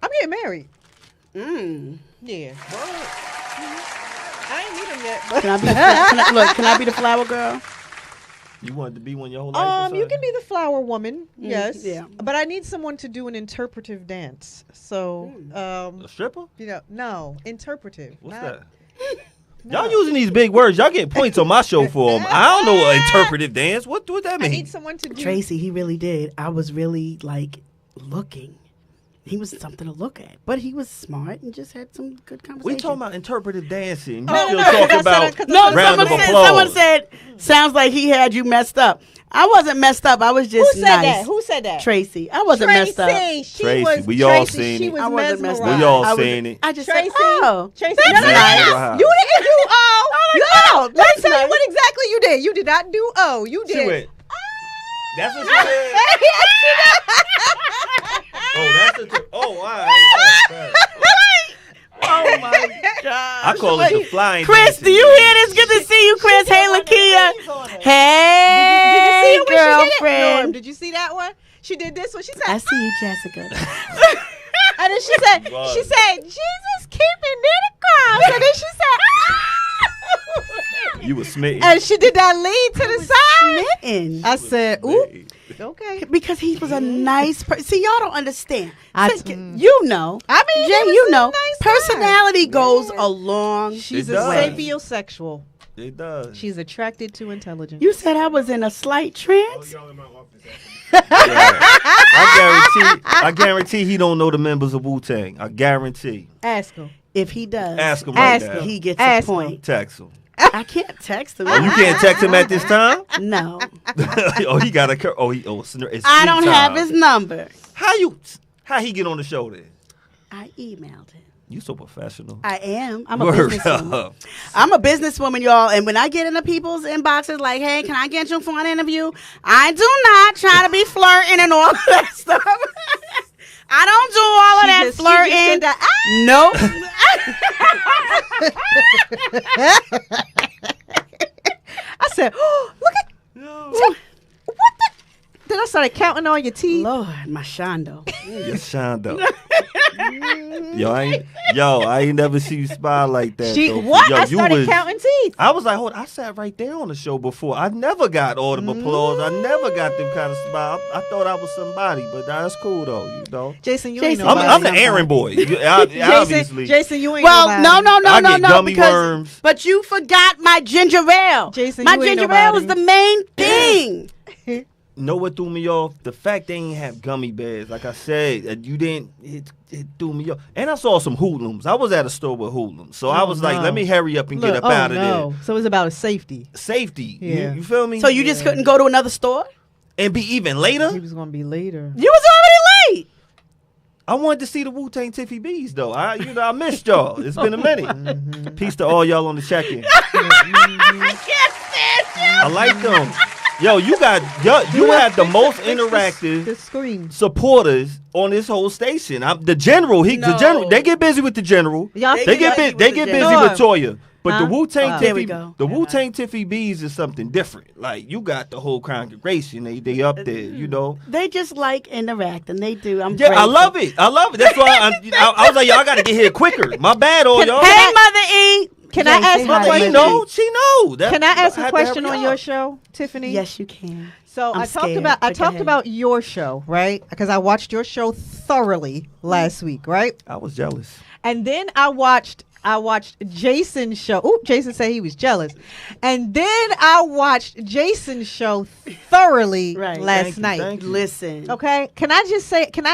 Speaker 2: I'm getting married.
Speaker 1: Mm.
Speaker 2: Yeah. I ain't meet him yet. But
Speaker 1: Can I be the flower girl?
Speaker 3: You wanted to be one your whole life? or
Speaker 2: you can
Speaker 3: something?
Speaker 2: be the flower woman, yes.
Speaker 1: yeah.
Speaker 2: But I need someone to do an interpretive dance. So,
Speaker 3: A stripper?
Speaker 2: no, interpretive.
Speaker 3: What's
Speaker 2: not-
Speaker 3: that? Y'all using these big words. Y'all get points on my show for them. I don't know what interpretive dance. What that
Speaker 2: I
Speaker 3: mean?
Speaker 2: need someone to do.
Speaker 1: Tracy, he really did. I was really like looking. He was something to look at, but he was smart and just had some good conversation.
Speaker 3: We talking about interpretive dancing. You
Speaker 2: No,
Speaker 3: still
Speaker 2: no,
Speaker 3: talking
Speaker 2: that's not-
Speaker 3: about
Speaker 2: 'cause
Speaker 1: No,
Speaker 3: round of
Speaker 1: someone
Speaker 3: applause.
Speaker 1: said, sounds like he had you messed up. I wasn't messed up. I was
Speaker 2: Who
Speaker 1: just
Speaker 2: said
Speaker 1: nice.
Speaker 2: that? Who said that?
Speaker 1: Tracy. I wasn't messed up.
Speaker 2: Tracy,
Speaker 3: Tracy, we all
Speaker 2: Tracy,
Speaker 3: seen
Speaker 2: she
Speaker 3: it.
Speaker 2: was
Speaker 1: I wasn't messed
Speaker 2: mesmerized.
Speaker 3: We all
Speaker 1: I was-
Speaker 3: seen it.
Speaker 1: I just
Speaker 2: Tracy,
Speaker 1: said, oh,
Speaker 2: Tracy,
Speaker 1: that's
Speaker 2: you did
Speaker 1: nice.
Speaker 2: not- you didn't do O. You
Speaker 1: oh,
Speaker 2: Let
Speaker 1: that's
Speaker 2: me tell you
Speaker 1: nice.
Speaker 2: what exactly you did. You did not do O. You
Speaker 3: She
Speaker 2: did.
Speaker 3: went. That's what she said. Oh, that's the. Oh, all right.
Speaker 1: Oh my God.
Speaker 3: I call it the flying.
Speaker 1: Chris,
Speaker 3: dancing.
Speaker 1: do you hear this? Good to see you, Chris. Hey, Lakia. Hey,
Speaker 2: Did you see it when she did it?
Speaker 1: girlfriend.
Speaker 2: Norm, did you see that one? She did this one. She said,
Speaker 1: I see you, Jessica.
Speaker 2: and then she said, Jesus keep me near the cross. And then she said,
Speaker 3: You was smitten.
Speaker 2: And she did that lead to the side.
Speaker 1: Smitten.
Speaker 2: I said, "Ooh, okay."
Speaker 1: Because he was a nice person. See, y'all don't understand.
Speaker 2: I-
Speaker 1: You know.
Speaker 2: I mean,
Speaker 1: Jay,
Speaker 2: he was
Speaker 1: you
Speaker 2: a
Speaker 1: know.
Speaker 2: nice guy.
Speaker 1: Personality goes a long
Speaker 2: She's
Speaker 3: It
Speaker 2: a
Speaker 3: does.
Speaker 2: sapiosexual.
Speaker 3: It does.
Speaker 2: She's attracted to intelligence.
Speaker 1: You said I was in a slight trance?
Speaker 5: Y'all in my office after
Speaker 3: I guarantee he don't know the members of Wu-Tang. I guarantee.
Speaker 2: Ask him.
Speaker 1: If he does,
Speaker 3: Ask him right
Speaker 2: Ask
Speaker 3: now.
Speaker 2: him.
Speaker 1: he gets
Speaker 2: Ask
Speaker 1: a
Speaker 2: him.
Speaker 1: point.
Speaker 3: Text him.
Speaker 1: I can't text him.
Speaker 3: Oh, you can't text him at this time?
Speaker 1: No.
Speaker 3: Oh, he got a it's
Speaker 1: I don't
Speaker 3: free
Speaker 1: have
Speaker 3: time.
Speaker 1: his number.
Speaker 3: How he get on the show then?
Speaker 1: I emailed him.
Speaker 3: You so professional.
Speaker 1: I am. I'm a
Speaker 3: Word
Speaker 1: businesswoman.
Speaker 3: up.
Speaker 1: I'm a businesswoman, y'all. And when I get into people's inboxes like, hey, can I get you for an interview? I do not try to be flirting and all of that stuff. I don't do all of
Speaker 2: She
Speaker 1: that
Speaker 2: just
Speaker 1: flirting.
Speaker 2: did that, I said, oh, look at what the. Then I started counting all your teeth.
Speaker 1: Lord, my shondo.
Speaker 3: You shined up. I ain't never see you smile like that.
Speaker 2: She
Speaker 3: though.
Speaker 2: what?
Speaker 3: Yo,
Speaker 2: I
Speaker 3: you
Speaker 2: started
Speaker 3: was-
Speaker 2: counting teeth.
Speaker 3: I was like, hold on, I sat right there on the show before. I never got audible applause. I never got them kind of smile. I thought I was somebody, but that's cool though, you know.
Speaker 2: Jason, you ain't
Speaker 1: Jason,
Speaker 2: nobody.
Speaker 3: I'm the errand boy. Obviously.
Speaker 2: Jason, you ain't
Speaker 1: Well,
Speaker 2: nobody.
Speaker 1: no,
Speaker 3: I get gummy
Speaker 1: because
Speaker 3: worms.
Speaker 1: but you forgot my ginger ale.
Speaker 2: Jason,
Speaker 1: my
Speaker 2: you ain't
Speaker 1: ginger ale was
Speaker 2: nobody.
Speaker 1: the main thing.
Speaker 3: Know what threw me off? The fact they ain't have gummy bears. Like I said, you didn't. It threw me off. And I saw some hoodlums. I was at a store with hoodlums, so I was like,
Speaker 2: no.
Speaker 3: let me hurry up and get
Speaker 2: Look,
Speaker 3: up out of
Speaker 2: no.
Speaker 3: there.
Speaker 2: So it's about safety.
Speaker 3: Safety.
Speaker 2: Yeah.
Speaker 3: You feel me?
Speaker 1: So you just couldn't go to another store?
Speaker 3: and be even later.
Speaker 2: He was gonna be later.
Speaker 1: You was already late.
Speaker 3: I wanted to see the Wu-Tang Tiffy B's though. I missed y'all. It's been a minute. Peace to all y'all on the check-in.
Speaker 1: I can't stand you.
Speaker 3: I like them. Yo, you have the most interactive
Speaker 2: The screen.
Speaker 3: supporters on this whole station. The general, the
Speaker 1: No.
Speaker 3: general, they get busy with the general.
Speaker 2: Y'all
Speaker 1: They
Speaker 3: They
Speaker 1: get
Speaker 3: get
Speaker 1: busy
Speaker 3: they
Speaker 1: with
Speaker 3: get
Speaker 1: the
Speaker 3: busy
Speaker 2: general.
Speaker 3: with Toya. But
Speaker 2: Huh?
Speaker 3: the Wu-Tang
Speaker 1: There we
Speaker 3: Tiffy,
Speaker 1: go.
Speaker 3: the Wu-Tang Tiffy B's is something different. Like you got the whole congregation. They up there, you know.
Speaker 1: They just like interacting. They do. I'm
Speaker 3: Yeah, I
Speaker 1: grateful.
Speaker 3: love it. I love it. That's why I was like, y'all got to get here quicker. My bad, all y'all.
Speaker 1: Hey, Mother E.
Speaker 2: Can I ask a
Speaker 3: Mother,
Speaker 2: question?
Speaker 3: you know, she know. That-
Speaker 2: Can I ask
Speaker 3: had
Speaker 2: a
Speaker 3: to
Speaker 2: question
Speaker 3: hurry
Speaker 2: on
Speaker 3: up.
Speaker 2: your show, Tiffany?
Speaker 1: Yes, you can.
Speaker 2: So
Speaker 1: I'm
Speaker 2: I talked
Speaker 1: scared,
Speaker 2: about
Speaker 1: but go ahead.
Speaker 2: about your show, right? Because I watched your show thoroughly last week, right?
Speaker 3: I was jealous.
Speaker 2: And then I watched Jason's show. Ooh, Jason said he was jealous. And then I watched Jason's show thoroughly
Speaker 1: Right.
Speaker 2: last
Speaker 3: Thank you,
Speaker 2: night.
Speaker 3: thank you.
Speaker 1: Listen.
Speaker 2: Okay, can I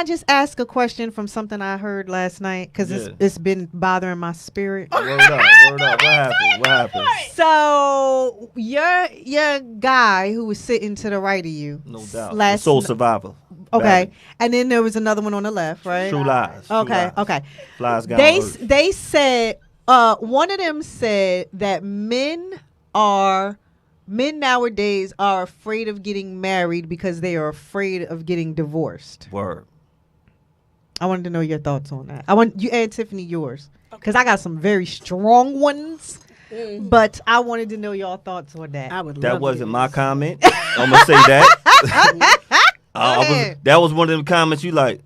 Speaker 2: just ask a question from something I heard last night because
Speaker 3: Yeah.
Speaker 2: it's been bothering my spirit.
Speaker 3: Word up. What happened? What happened?
Speaker 2: So your guy who was sitting to the right of you,
Speaker 3: No doubt. The
Speaker 2: last
Speaker 3: Soul Survivor.
Speaker 2: okay, and then there was another one on the left, right?
Speaker 3: True lies. True
Speaker 2: Okay,
Speaker 3: lies.
Speaker 2: okay.
Speaker 3: Flies gone.
Speaker 2: They said one of them said that men nowadays are afraid of getting married because they are afraid of getting divorced.
Speaker 3: Word.
Speaker 2: I wanted to know your thoughts on that. I want you and Tiffany yours because I got some very strong ones, but I wanted to know your thoughts on that.
Speaker 1: I would
Speaker 3: That
Speaker 1: love
Speaker 3: wasn't
Speaker 1: you.
Speaker 3: my comment. I'm gonna say that.
Speaker 2: ahead.
Speaker 3: That was one of them comments you like.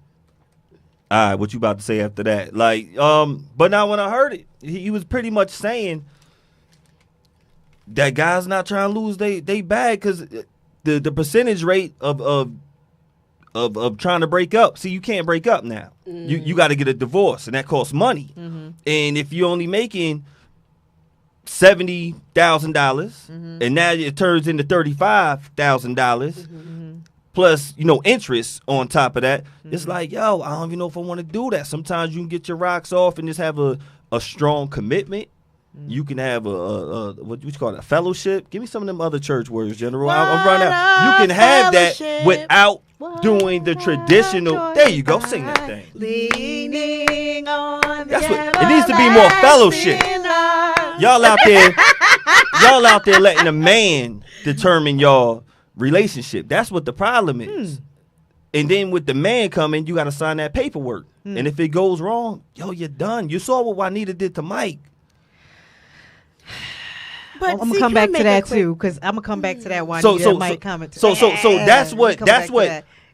Speaker 3: All right, what you about to say after that? Like, but now when I heard it, he was pretty much saying that guys not trying to lose they bag because the percentage rate of trying to break up. See, you can't break up now. You got to get a divorce, and that costs money. And if you're only making $70,000, and now it turns into $35,000. Plus, interest on top of that. It's like, yo, I don't even know if I want to do that. Sometimes you can get your rocks off and just have a strong commitment. You can have a what you call it, a fellowship. Give me some of them other church words, General. I'm running out. You can have that
Speaker 1: fellowship.
Speaker 3: without doing the traditional. There you go, sing that thing.
Speaker 1: Leaning on
Speaker 3: That's what it needs to be more fellowship. Y'all out there letting a man determine y'all relationship. That's what the problem is. And then with the man coming, you got to sign that paperwork. And if it goes wrong, yo, you're done. You saw what Juanita did to Mike.
Speaker 1: But
Speaker 2: I'm gonna
Speaker 1: see,
Speaker 2: come
Speaker 1: can I
Speaker 2: back to
Speaker 1: make
Speaker 2: that
Speaker 1: a quick-
Speaker 2: too because I'm gonna come back to that one.
Speaker 3: So that's what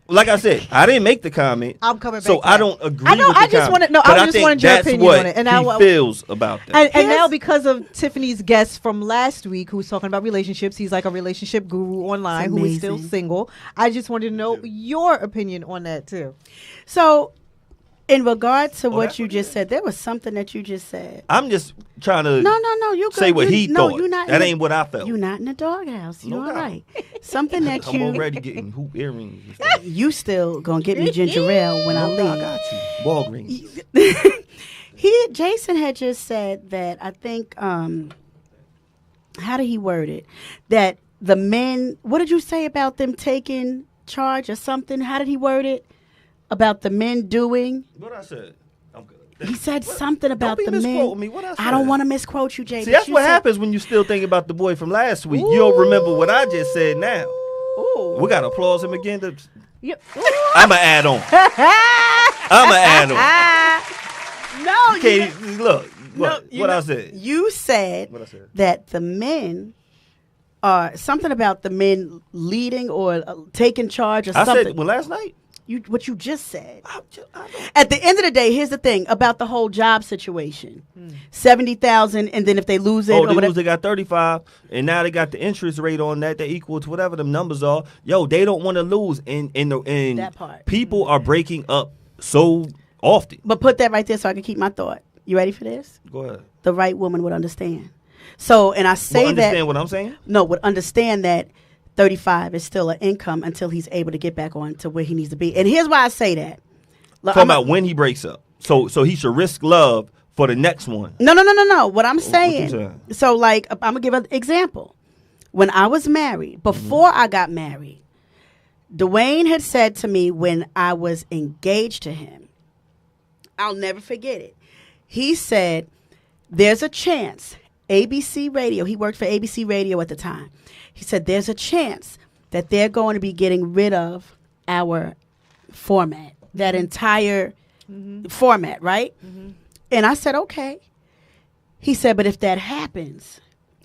Speaker 3: like I said, I didn't make the comment.
Speaker 2: I'm coming back
Speaker 3: So
Speaker 2: to
Speaker 3: I
Speaker 2: that.
Speaker 3: don't agree
Speaker 2: I know,
Speaker 3: with the
Speaker 2: I just
Speaker 3: comment.
Speaker 2: wanted- no,
Speaker 3: but
Speaker 2: I just
Speaker 3: think
Speaker 2: wanted your
Speaker 3: that's
Speaker 2: opinion
Speaker 3: what
Speaker 2: on it, and
Speaker 3: he feels about that.
Speaker 2: And now because of Tiffany's guest from last week who was talking about relationships, he's like a relationship guru online who is still
Speaker 1: amazing.
Speaker 2: single. I just wanted to know your opinion on that too.
Speaker 1: So, in regard to
Speaker 3: Oh,
Speaker 1: what
Speaker 3: that's
Speaker 1: you
Speaker 3: what it
Speaker 1: just
Speaker 3: is?
Speaker 1: said, there was something that you just said.
Speaker 3: I'm just trying to
Speaker 1: No, you
Speaker 3: say
Speaker 1: good.
Speaker 3: what
Speaker 1: You-
Speaker 3: he
Speaker 1: no,
Speaker 3: thought.
Speaker 1: You're not
Speaker 3: That
Speaker 1: in
Speaker 3: ain't what I felt.
Speaker 1: You're not in the doghouse. You
Speaker 3: No
Speaker 1: all
Speaker 3: doubt.
Speaker 1: right? Something that
Speaker 3: I'm
Speaker 1: you
Speaker 3: already getting hoop earrings. And stuff.
Speaker 1: you still gonna get me ginger ale when I
Speaker 3: No, I
Speaker 1: leave.
Speaker 3: got you. Walgreens.
Speaker 1: Jason had just said that I think how did he word it? That the men, what did you say about them taking charge or something? How did he word it? About the men doing?
Speaker 3: What I said? I'm good.
Speaker 1: He said something about
Speaker 3: be
Speaker 1: the men.
Speaker 3: misquoting me. What I
Speaker 1: I don't
Speaker 3: said?
Speaker 1: want to misquote you, Jay.
Speaker 3: See,
Speaker 1: but
Speaker 3: that's
Speaker 1: you
Speaker 3: what
Speaker 1: said-
Speaker 3: happens when you still thinking about the boy from last week. You don't remember what I just said now.
Speaker 1: Ooh.
Speaker 3: We got to applause him again.
Speaker 2: Yep.
Speaker 3: I'm going to add on. I'm going to add on.
Speaker 1: No,
Speaker 3: Okay, look. What,
Speaker 1: you
Speaker 3: what
Speaker 1: know,
Speaker 3: I said.
Speaker 1: You said
Speaker 3: What I said.
Speaker 1: that the men are something about the men leading or taking charge or
Speaker 3: I
Speaker 1: something.
Speaker 3: said, well, last night.
Speaker 1: What you just said.
Speaker 3: I don't-
Speaker 1: At the end of the day, here's the thing about the whole job situation: 70,000, and then if they lose it,
Speaker 3: Oh,
Speaker 1: or
Speaker 3: they
Speaker 1: whatever,
Speaker 3: lose, they got 35, and now they got the interest rate on that. They equal to whatever them numbers are. Yo, they don't want to lose, and
Speaker 1: That part.
Speaker 3: people are breaking up so often.
Speaker 1: but put that right there so I can keep my thought. You ready for this?
Speaker 3: Go ahead.
Speaker 1: The right woman would understand. So, and I say
Speaker 3: Well, understand
Speaker 1: that
Speaker 3: what I'm saying?
Speaker 1: no would understand that 35 is still an income until he's able to get back on to where he needs to be. And here's why I say that. Look,
Speaker 3: Talking
Speaker 1: I'm a-
Speaker 3: about when he breaks up. So he should risk love for the next one.
Speaker 1: No. What I'm
Speaker 3: you
Speaker 1: saying.
Speaker 3: saying?
Speaker 1: So, like, I'm gonna give an example. When I was married, before I got married, Dwayne had said to me when I was engaged to him, I'll never forget it. He said, "There's a chance." ABC Radio. He worked for ABC Radio at the time. He said, "There's a chance that they're going to be getting rid of our format, that entire format, right?" And I said, "Okay." He said, "But if that happens,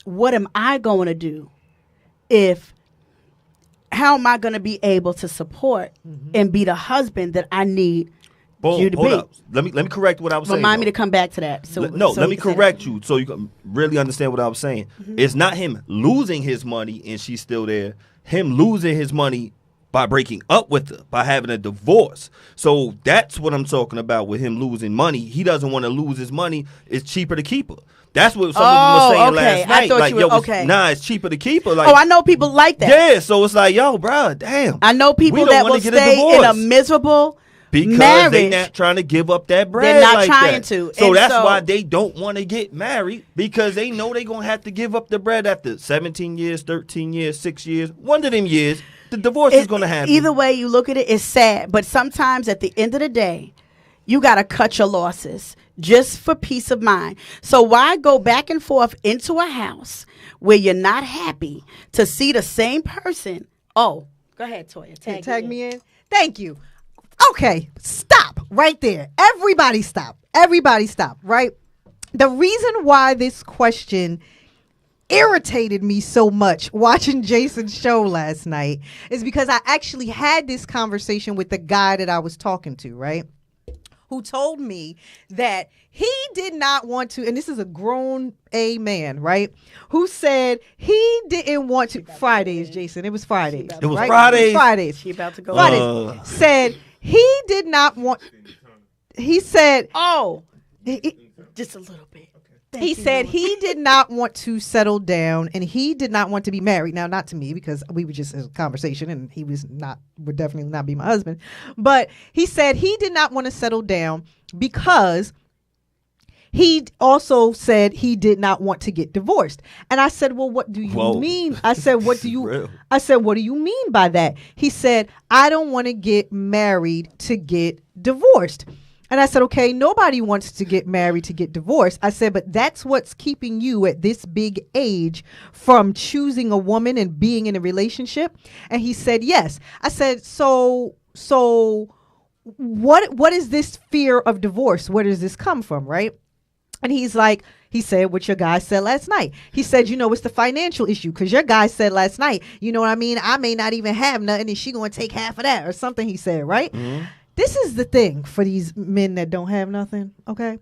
Speaker 1: what am I going to do? How am I going to be able to support and be the husband that I need
Speaker 3: Boom,
Speaker 1: you to
Speaker 3: hold
Speaker 1: be?"
Speaker 3: up. Let me correct what I was saying.
Speaker 1: Remind me
Speaker 3: though.
Speaker 1: to come back to that. So
Speaker 3: Let
Speaker 1: so
Speaker 3: me
Speaker 1: you can say
Speaker 3: correct
Speaker 1: that.
Speaker 3: you so you can really understand what I was saying. It's not him losing his money and she's still there. Him losing his money by breaking up with her, by having a divorce. So that's what I'm talking about with him losing money. He doesn't want to lose his money. It's cheaper to keep her. That's what some of them were saying
Speaker 1: okay.
Speaker 3: last night.
Speaker 1: I thought
Speaker 3: Like,
Speaker 1: you were-
Speaker 3: yo, it's-
Speaker 1: okay.
Speaker 3: nah, it's cheaper to keep her. Like,
Speaker 1: Oh, I know people like that.
Speaker 3: yeah, so it's like, yo, bro, damn.
Speaker 1: I know
Speaker 3: We
Speaker 1: people
Speaker 3: don't
Speaker 1: that
Speaker 3: wanna
Speaker 1: will
Speaker 3: get a
Speaker 1: stay in a
Speaker 3: divorce.
Speaker 1: miserable
Speaker 3: Because
Speaker 1: marriage.
Speaker 3: they not trying to give up that bread.
Speaker 1: They're not
Speaker 3: like
Speaker 1: trying
Speaker 3: that.
Speaker 1: to.
Speaker 3: So
Speaker 1: And
Speaker 3: that's
Speaker 1: so-
Speaker 3: why they don't want to get married, because they know they're going to have to give up the bread after 17 years, 13 years, 6 years. One of them years, the divorce is going to happen.
Speaker 1: Either way you look at it, it's sad. But sometimes at the end of the day, you got to cut your losses just for peace of mind. So why go back and forth into a house where you're not happy to see the same person? Oh, go ahead, Toya.
Speaker 2: Tag me in. Thank you. Okay, stop right there. Everybody stop. Everybody stop, right? The reason why this question irritated me so much watching Jason's show last night is because I actually had this conversation with the guy that I was talking to, right? Who told me that he did not want to, and this is a grown A man, right? Who said he didn't want to. Fridays, Jason. It was Fridays.
Speaker 3: It was
Speaker 2: right?
Speaker 3: Fridays.
Speaker 2: It was Fridays.
Speaker 1: She about to go.
Speaker 2: Fridays. Said he did not want. He said.
Speaker 1: Oh,
Speaker 2: He,
Speaker 1: just a little bit.
Speaker 2: he said he did not want to settle down and he did not want to be married. Now, not to me, because we were just in a conversation and he would definitely not be my husband. But he said he did not want to settle down because he also said he did not want to get divorced. And I said, well, what do you
Speaker 3: Whoa.
Speaker 2: mean? I said, what do you,
Speaker 3: Real.
Speaker 2: I said, what do you mean by that? He said, I don't want to get married to get divorced. And I said, okay, nobody wants to get married to get divorced. I said, but that's what's keeping you at this big age from choosing a woman and being in a relationship. And he said, yes. I said, so what is this fear of divorce? Where does this come from, right? And he said what your guy said last night. He said, it's the financial issue because your guy said last night, you know what I mean? I may not even have nothing and she going to take half of that or something he said, right? Mm-hmm. This is the thing for these men that don't have nothing, okay?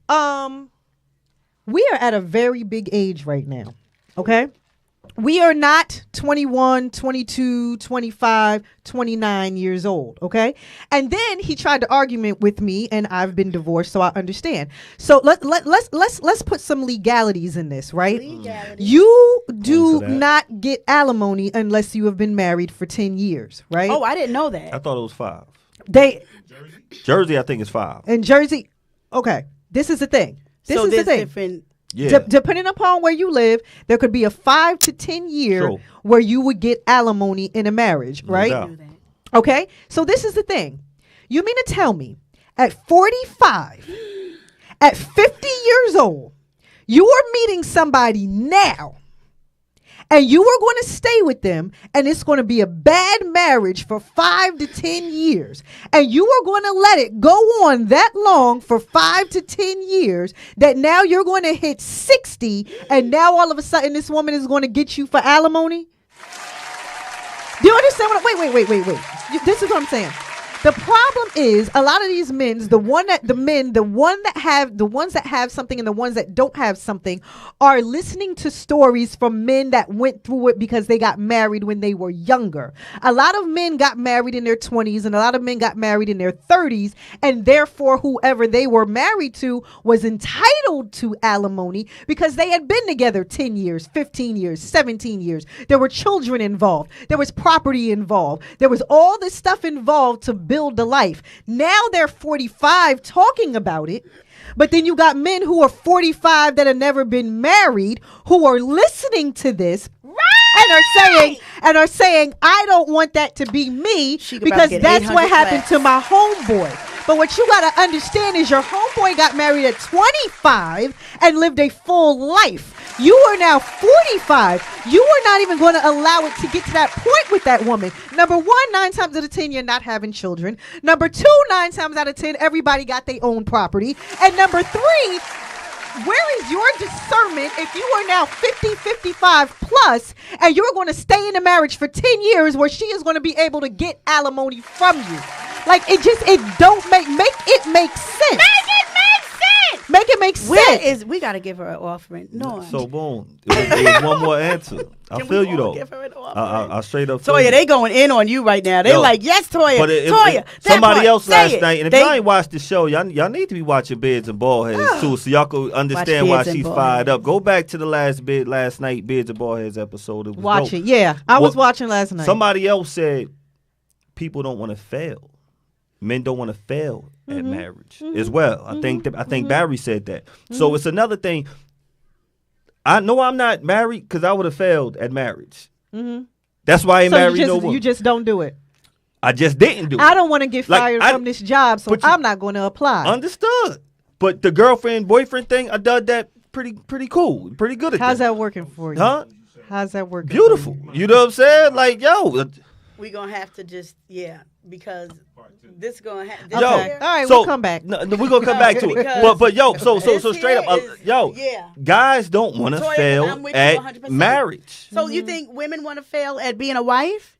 Speaker 2: We are at a very big age right now, okay? We are not 21, 22, 25, 29 years old, okay? And then he tried to argument with me, and I've been divorced, so I understand. So let's put some legalities in this, right? You do not get alimony unless you have been married for 10 years, right?
Speaker 1: Oh, I didn't know that.
Speaker 3: I thought it was 5. Jersey, I think it's 5.
Speaker 2: In Jersey, okay. This is the thing. This is the thing.
Speaker 1: Different.
Speaker 3: Yeah.
Speaker 2: Depending upon where you live, there could be a 5 to 10 year where you would get alimony in a marriage, right?
Speaker 3: No.
Speaker 2: Okay. So this is the thing. You mean to tell me at 45, at 50 years old, you are meeting somebody now and you are going to stay with them and it's going to be a bad marriage for 5 to 10 years. And you are going to let it go on that long for 5 to 10 years that now you're going to hit 60 and now all of a sudden this woman is going to get you for alimony? Do you understand what wait. This is what I'm saying. The problem is a lot of these men, the ones that have something and the ones that don't have something are listening to stories from men that went through it because they got married when they were younger. A lot of men got married in their 20s and a lot of men got married in their 30s, and therefore whoever they were married to was entitled to alimony because they had been together 10 years, 15 years, 17 years. There were children involved. There was property involved. There was all this stuff involved to build a life. Now they're 45 talking about it, but then you got men who are 45 that have never been married who are listening to this and are saying I don't want that to be me because that's what happened to my homeboy. But what you got to understand is your homeboy got married at 25 and lived a full life. You are now 45. You are not even going to allow it to get to that point with that woman. Number one, 9 times out of 10, you're not having children. Number 2, 9 times out of 10, everybody got their own property. And number 3, where is your discernment if you are now 50, 55 plus and you're going to stay in a marriage for 10 years where she is going to be able to get alimony from you? Like, it don't make it make sense. Make it make sense.
Speaker 1: We got to give her an offering. No.
Speaker 3: So, boom. There's one more answer. I feel you, though.
Speaker 1: Give her an offering?
Speaker 3: I straight up
Speaker 1: Toya, they going in on you right now. They like, yes, Toya.
Speaker 3: But
Speaker 1: Toya.
Speaker 3: Somebody else last night, and if y'all ain't watched the show, y'all need to be watching Beards and Ballheads, too, so y'all can understand why she's fired up. Go back to the last night Beards and Ballheads episode. It was
Speaker 2: watch
Speaker 3: dope.
Speaker 2: it. Yeah, I was watching last night.
Speaker 3: Somebody else said people don't want to fail. Men don't want to fail at marriage as well. I think Barry said that. So it's another thing. I know I'm not married because I would have failed at marriage. That's why I ain't married no woman.
Speaker 2: You just don't do it.
Speaker 3: I just didn't do it.
Speaker 2: I don't want to get fired from this job, so I'm not going to apply.
Speaker 3: Understood. But the girlfriend, boyfriend thing, I done that pretty cool. Pretty good at that.
Speaker 2: How's that working for you?
Speaker 3: Huh?
Speaker 2: How's that working?
Speaker 3: Beautiful. You know what I'm saying? Like, yo.
Speaker 1: We're going to have to just, because this is going to happen.
Speaker 2: Okay. All right, we'll come back.
Speaker 3: No, we're going to come back to it. But yo, so straight up, guys don't want to fail at marriage.
Speaker 1: So you think women want to fail at being a wife?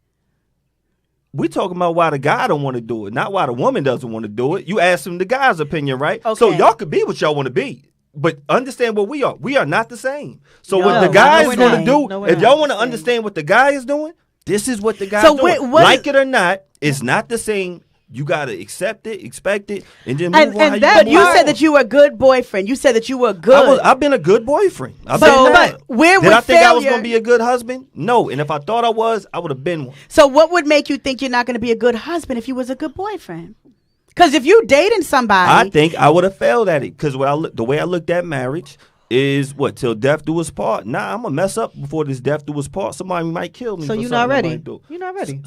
Speaker 3: We talking about why the guy don't want to do it, not why the woman doesn't want to do it. You ask them the guy's opinion, right?
Speaker 1: Okay.
Speaker 3: So y'all could be what y'all want to be. But understand what we are. We are not the same. So what the guy is going to do, if y'all want to understand what the guy is doing, this is what the guy's doing. Like it or not, it's not the same. You got to accept it, expect it, and then move on.
Speaker 1: But you said that you were a good boyfriend. You said that you were good.
Speaker 3: I've been a good boyfriend.
Speaker 1: But where
Speaker 3: Did I think I was going to be a good husband? No. And if I thought I was, I would have been one.
Speaker 1: So what would make you think you're not going to be a good husband if you was a good boyfriend? Because if you dating somebody,
Speaker 3: I think I would have failed at it. Because the way I looked at marriage is what, till death do us part. Nah, I'm gonna mess up before this death do us part. Somebody might kill me.
Speaker 2: So you're not ready. You're not ready.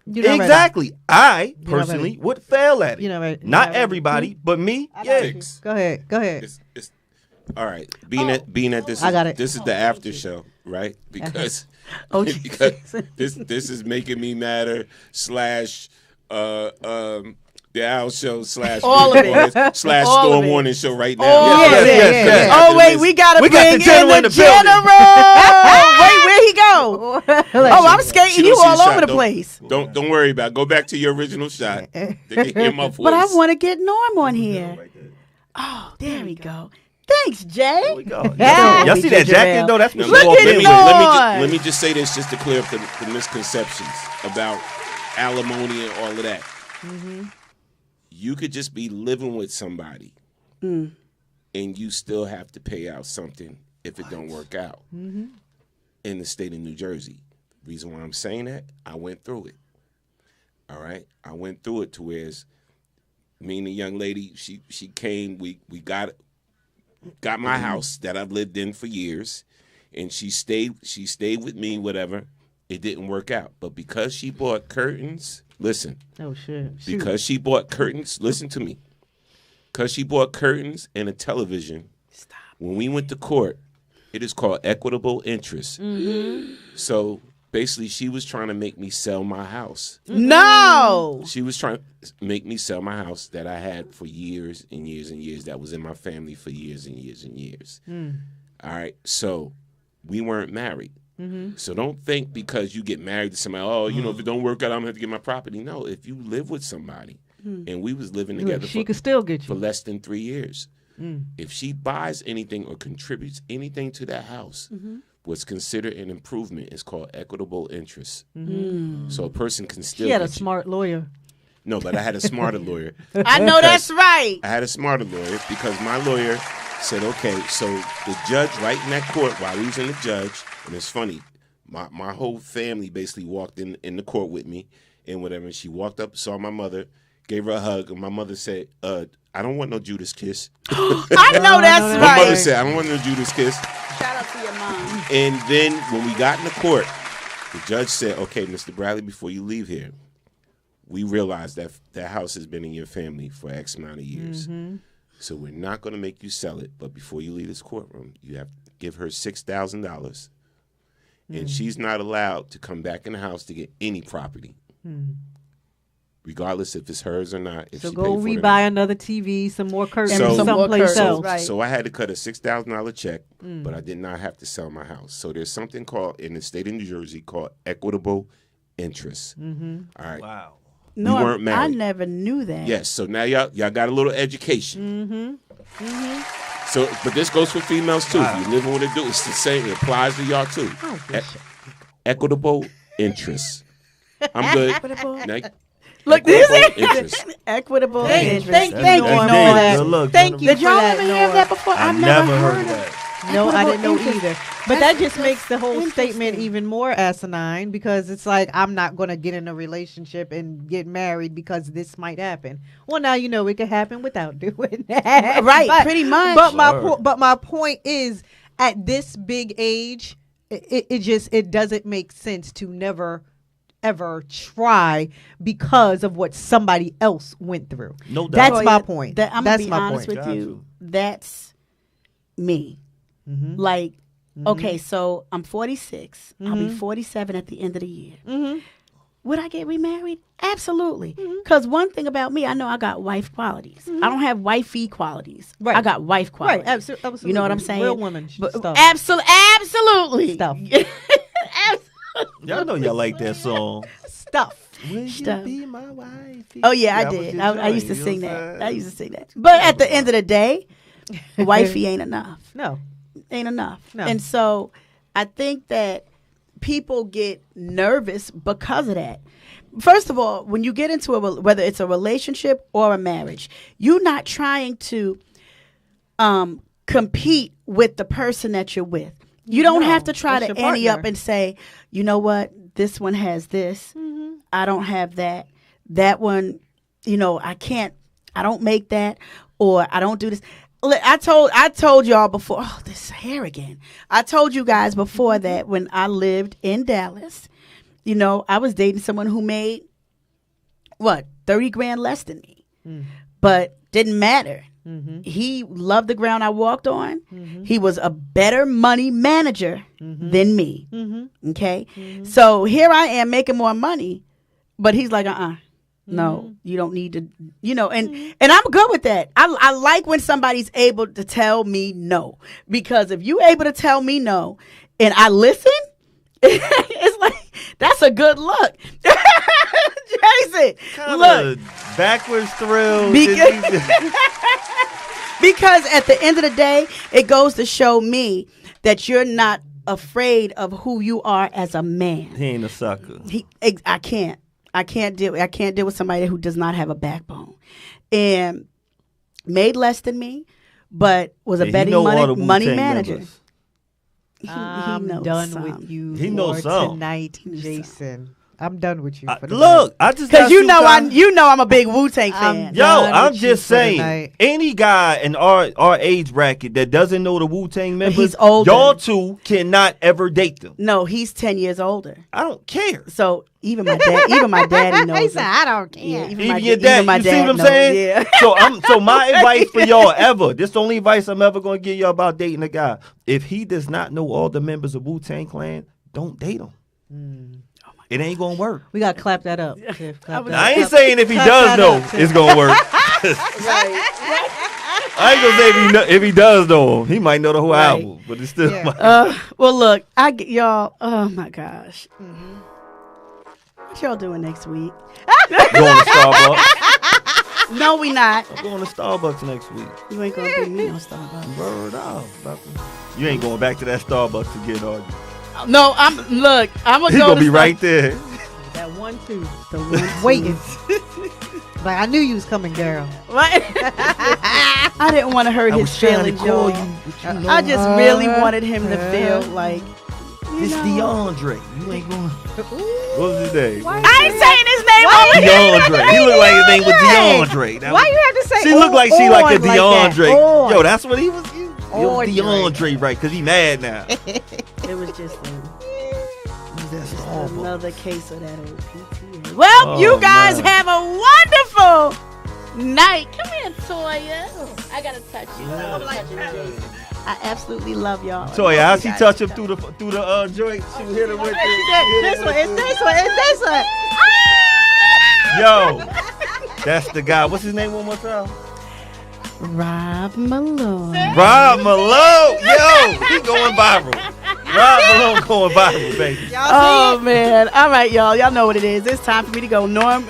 Speaker 3: Exactly. Ready. I personally would fail at it.
Speaker 2: You're not ready.
Speaker 3: Not everybody, but me. Yeah.
Speaker 2: Go ahead.
Speaker 5: It's all right. Being at this,
Speaker 2: I got it.
Speaker 5: This is the after show, right? Because because this is making me madder / The Al Show /
Speaker 1: All of it.
Speaker 5: slash
Speaker 1: All of
Speaker 5: Storm
Speaker 1: it.
Speaker 5: Warning Show right now.
Speaker 1: Oh,
Speaker 3: Yes.
Speaker 1: Oh wait, we gotta
Speaker 3: We got
Speaker 1: bring
Speaker 3: the general
Speaker 1: in
Speaker 3: in
Speaker 1: the
Speaker 3: the building.
Speaker 1: general. Wait, where'd he go? Oh, I'm
Speaker 5: She
Speaker 1: skating
Speaker 5: don't
Speaker 1: you
Speaker 5: see
Speaker 1: all
Speaker 5: the
Speaker 1: over
Speaker 5: shot.
Speaker 1: the
Speaker 5: Don't-
Speaker 1: place.
Speaker 5: Don't worry about it. Go back to your original shot. They can hear my voice.
Speaker 1: But I want to get Norm on here. Oh, there we go. Thanks, Jay.
Speaker 3: There we go. Y'all see that jacket though? That's
Speaker 5: Now,
Speaker 3: Michelle
Speaker 1: Look at
Speaker 3: Obama.
Speaker 1: Lord.
Speaker 5: let me just say this just to clear up the misconceptions about alimony and all of that. You could just be living with somebody and you still have to pay out something if it don't work out in the state of New Jersey. Reason why I'm saying that, I went through it. All right? I went through it to where me and the young lady, she came, we got my house that I've lived in for years, and she stayed with me, whatever. It didn't work out. But because she bought curtains, listen,
Speaker 2: Oh shit.
Speaker 5: because she bought curtains, listen to me. Because she bought curtains and a television, when we went to court, it is called equitable interest. So basically, she was trying to make me sell my house.
Speaker 1: No.
Speaker 5: She was trying to make me sell my house that I had for years and years and years, that was in my family for years and years and years. All right, so we weren't married. So don't think because you get married to somebody, oh, you know, if it don't work out, I'm gonna have to get my property. No, if you live with somebody, and we was living together
Speaker 2: She could still get
Speaker 5: for
Speaker 2: you.
Speaker 5: less than 3 years, if she buys anything or contributes anything to that house, what's considered an improvement is called equitable interest. So a person can still
Speaker 2: She had a
Speaker 5: get you.
Speaker 2: smart lawyer.
Speaker 5: No, but I had a smarter lawyer.
Speaker 1: I know that's right.
Speaker 5: I had a smarter lawyer because my lawyer said, okay, so the judge right in that court while he was in the judge, and it's funny, my whole family basically walked in the court with me and whatever, and she walked up, saw my mother, gave her a hug, and my mother said, I don't want no Judas kiss.
Speaker 1: I know that's
Speaker 5: My mother
Speaker 1: right.
Speaker 5: said, I don't want no Judas kiss.
Speaker 1: Shout out to your mom.
Speaker 5: And then when we got in the court, the judge said, okay, Mr. Bradley, before you leave here, we realize that that house has been in your family for X amount of years. So we're not going to make you sell it, but before you leave this courtroom, you have to give her $6,000. And she's not allowed to come back in the house to get any property, regardless if it's hers or not. If
Speaker 2: So
Speaker 5: she
Speaker 2: go
Speaker 5: paid for it or
Speaker 2: rebuy
Speaker 5: not.
Speaker 2: another TV, some more curtains,
Speaker 5: So- Some
Speaker 1: more
Speaker 2: someplace
Speaker 1: curtains.
Speaker 2: else.
Speaker 1: Right.
Speaker 5: So I had to cut a $6,000 check, but I did not have to sell my house. So there's something called in the state of New Jersey called equitable interest. All right.
Speaker 3: Wow.
Speaker 1: No,
Speaker 5: weren't married.
Speaker 1: I never knew that.
Speaker 5: Yes. So now y'all got a little education. So, but this goes for females too. If you're living with a dude, it's the same. It applies to y'all too. Equitable interest. I'm good.
Speaker 1: Equitable.
Speaker 5: Now,
Speaker 1: Look, this
Speaker 5: equitable
Speaker 1: is
Speaker 5: interest.
Speaker 1: equitable
Speaker 2: Thank
Speaker 1: interest.
Speaker 2: you,
Speaker 1: Thank
Speaker 2: Norm,
Speaker 1: you,
Speaker 2: for
Speaker 1: Norm.
Speaker 2: that.
Speaker 3: Good look,
Speaker 2: Thank you
Speaker 1: Did
Speaker 2: for
Speaker 1: y'all
Speaker 2: that,
Speaker 1: ever hear
Speaker 2: Norm.
Speaker 1: that before?
Speaker 3: I never heard of that.
Speaker 2: No, I
Speaker 1: Equitable
Speaker 2: didn't know
Speaker 1: interest.
Speaker 2: either. But that just
Speaker 1: That's
Speaker 2: makes the whole statement
Speaker 1: interesting.
Speaker 2: even more asinine because it's like I'm not going to get in a relationship and get married because this might happen. Well, now you know it could happen without doing that.
Speaker 1: Right,
Speaker 2: But-
Speaker 1: pretty much.
Speaker 2: But my point is, at this big age, it doesn't make sense to never ever try because of what somebody else went through.
Speaker 3: No doubt.
Speaker 2: That's my
Speaker 1: Toya,
Speaker 2: point.
Speaker 1: I'm gonna
Speaker 2: That's
Speaker 1: be
Speaker 2: my
Speaker 1: honest
Speaker 2: point.
Speaker 1: with
Speaker 3: Got
Speaker 1: you.
Speaker 3: you.
Speaker 1: That's me. Like, okay, so I'm 46. I'll be 47 at the end of the year. Would I get remarried? Absolutely. Because one thing about me, I know I got wife qualities. I don't have wifey qualities.
Speaker 2: Right.
Speaker 1: I got wife qualities.
Speaker 2: Right, absolutely.
Speaker 1: You know what I'm saying?
Speaker 2: Real woman stuff.
Speaker 1: Absolutely.
Speaker 2: Stuff.
Speaker 3: Y'all know y'all like that song.
Speaker 2: Stuff.
Speaker 3: Will
Speaker 1: Stuff.
Speaker 3: you be my wife?
Speaker 1: Oh yeah, I
Speaker 3: That was
Speaker 1: did.
Speaker 3: your
Speaker 1: I used to
Speaker 3: joint, you
Speaker 1: sing
Speaker 3: know what
Speaker 1: that.
Speaker 3: I'm
Speaker 1: I
Speaker 3: saying?
Speaker 1: used to sing that. But at the end of the day, wifey ain't enough.
Speaker 2: No.
Speaker 1: Ain't enough.
Speaker 2: No.
Speaker 1: And so I think that people get nervous because of that. First of all, when you get into whether it's a relationship or a marriage, you're not trying to compete with the person that you're with. You don't
Speaker 2: No,
Speaker 1: have to try
Speaker 2: that's
Speaker 1: to
Speaker 2: your
Speaker 1: ante up
Speaker 2: partner.
Speaker 1: and say, you know what, this one has this. I don't have that. That one, you know, I don't make that, or I don't do this. I told y'all before, oh, this hair again. I told you guys before that when I lived in Dallas, you know, I was dating someone who made, 30 grand less than me. But didn't matter. He loved the ground I walked on. He was a better money manager than me. Okay? So here I am making more money, but he's like, No, you don't need to, and I'm good with that. I like when somebody's able to tell me no, because if you able to tell me no and I listen, it's like, that's a good look. Jason, look.
Speaker 3: Backwards thrill.
Speaker 1: Because at the end of the day, it goes to show me that you're not afraid of who you are as a man.
Speaker 3: He ain't a sucker.
Speaker 1: I can't deal with somebody who does not have a backbone, and made less than me, but was a betting money manager.
Speaker 2: I'm
Speaker 1: knows
Speaker 2: done
Speaker 1: some.
Speaker 2: with you.
Speaker 3: He knows
Speaker 2: for
Speaker 3: some.
Speaker 2: tonight, Jason. I'm done with you. For the
Speaker 3: Look, I just
Speaker 1: because
Speaker 3: got
Speaker 1: I'm a big Wu-Tang fan.
Speaker 3: Yo,
Speaker 2: done
Speaker 3: I'm
Speaker 2: with you
Speaker 3: just
Speaker 2: for the
Speaker 3: saying,
Speaker 2: night.
Speaker 3: any guy in our age bracket that doesn't know the Wu-Tang members,
Speaker 1: he's older.
Speaker 3: y'all two cannot ever date them.
Speaker 1: No, he's 10 years older.
Speaker 3: I don't care.
Speaker 1: So even my daddy knows.
Speaker 2: He said,
Speaker 1: him.
Speaker 2: I don't care.
Speaker 1: Yeah,
Speaker 3: Even your dad,
Speaker 1: my
Speaker 3: you see
Speaker 1: dad
Speaker 3: what I'm
Speaker 1: knows,
Speaker 3: saying?
Speaker 1: Yeah.
Speaker 3: So my advice for y'all ever, this the only advice I'm ever gonna give y'all about dating a guy. If he does not know all the members of Wu-Tang Clan, don't date him. It ain't gonna work.
Speaker 2: We gotta clap that up. Tiff. Clap that
Speaker 3: I
Speaker 2: up.
Speaker 3: ain't saying if he
Speaker 2: Clap
Speaker 3: does
Speaker 2: that
Speaker 3: know,
Speaker 2: up, Tiff.
Speaker 3: it's gonna work. I ain't gonna say if he does know him, he might know the whole
Speaker 1: Right.
Speaker 3: album, but it's still.
Speaker 2: Yeah.
Speaker 1: Well, look, y'all. Oh my gosh. What y'all doing next week?
Speaker 3: Going to Starbucks.
Speaker 1: No, we not.
Speaker 3: I'm going to Starbucks next week.
Speaker 1: You ain't gonna bring me no Starbucks.
Speaker 3: Word up. You ain't going back to that Starbucks again, are you?
Speaker 1: No, I'm gonna
Speaker 3: He
Speaker 1: go
Speaker 3: gonna
Speaker 1: to
Speaker 3: be right there.
Speaker 2: That 1-2.
Speaker 1: The one
Speaker 2: Waiting. Like, I knew you was coming, girl.
Speaker 1: Right? I didn't want to hurt his feelings, y'all. I just really wanted him to feel like
Speaker 3: It's DeAndre. You ain't going. What's his name?
Speaker 1: I ain't saying his name over here.
Speaker 3: DeAndre. He looked like his name was DeAndre. That
Speaker 2: Why
Speaker 3: was-
Speaker 2: you have to say
Speaker 3: She looked like she like a
Speaker 2: that?
Speaker 3: DeAndre.
Speaker 2: On.
Speaker 3: Yo, that's what he was. He was
Speaker 2: Andre.
Speaker 3: DeAndre, right? Because he mad now.
Speaker 1: It was just
Speaker 3: Who's that Starbucks?
Speaker 1: another case of that old PTA. Well,
Speaker 3: Oh,
Speaker 1: you guys
Speaker 3: man.
Speaker 1: have a wonderful night. Come here, Toya. I gotta touch you. I absolutely love y'all.
Speaker 3: Toya, how she
Speaker 1: You guys
Speaker 3: touch him
Speaker 1: touch-
Speaker 3: through the joint? She hit him with
Speaker 2: This one, it's this one, it's this one.
Speaker 3: Yo, that's the guy. What's his name one more time?
Speaker 1: Rob Malone.
Speaker 3: Rob Malone. Yo, he going viral. Rob Malone going viral, baby.
Speaker 1: Oh man! All right, y'all. Y'all know what it is. It's time for me to go. Norm,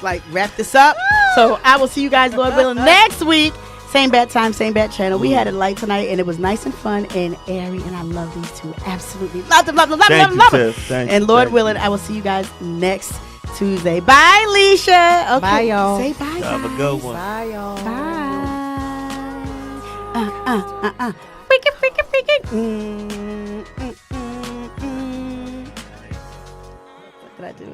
Speaker 1: like wrap this up. So I will see you guys, Lord willing, next week. Same bad time, same bad channel. We had it light tonight, and it was nice and fun and airy. And I love these two. Absolutely love them, love them, love them,
Speaker 3: Thank
Speaker 1: love
Speaker 3: you,
Speaker 1: them, love them.
Speaker 3: Tiff. Thank you,
Speaker 1: And Lord
Speaker 3: thank
Speaker 1: willing,
Speaker 3: you.
Speaker 1: I will see you guys next Tuesday. Bye, Leisha. Okay,
Speaker 2: Bye, y'all.
Speaker 1: Say bye.
Speaker 3: Have a
Speaker 1: guys.
Speaker 3: good one.
Speaker 2: Bye, y'all.
Speaker 1: Bye. Freaky, freaky, freaky. What did I do?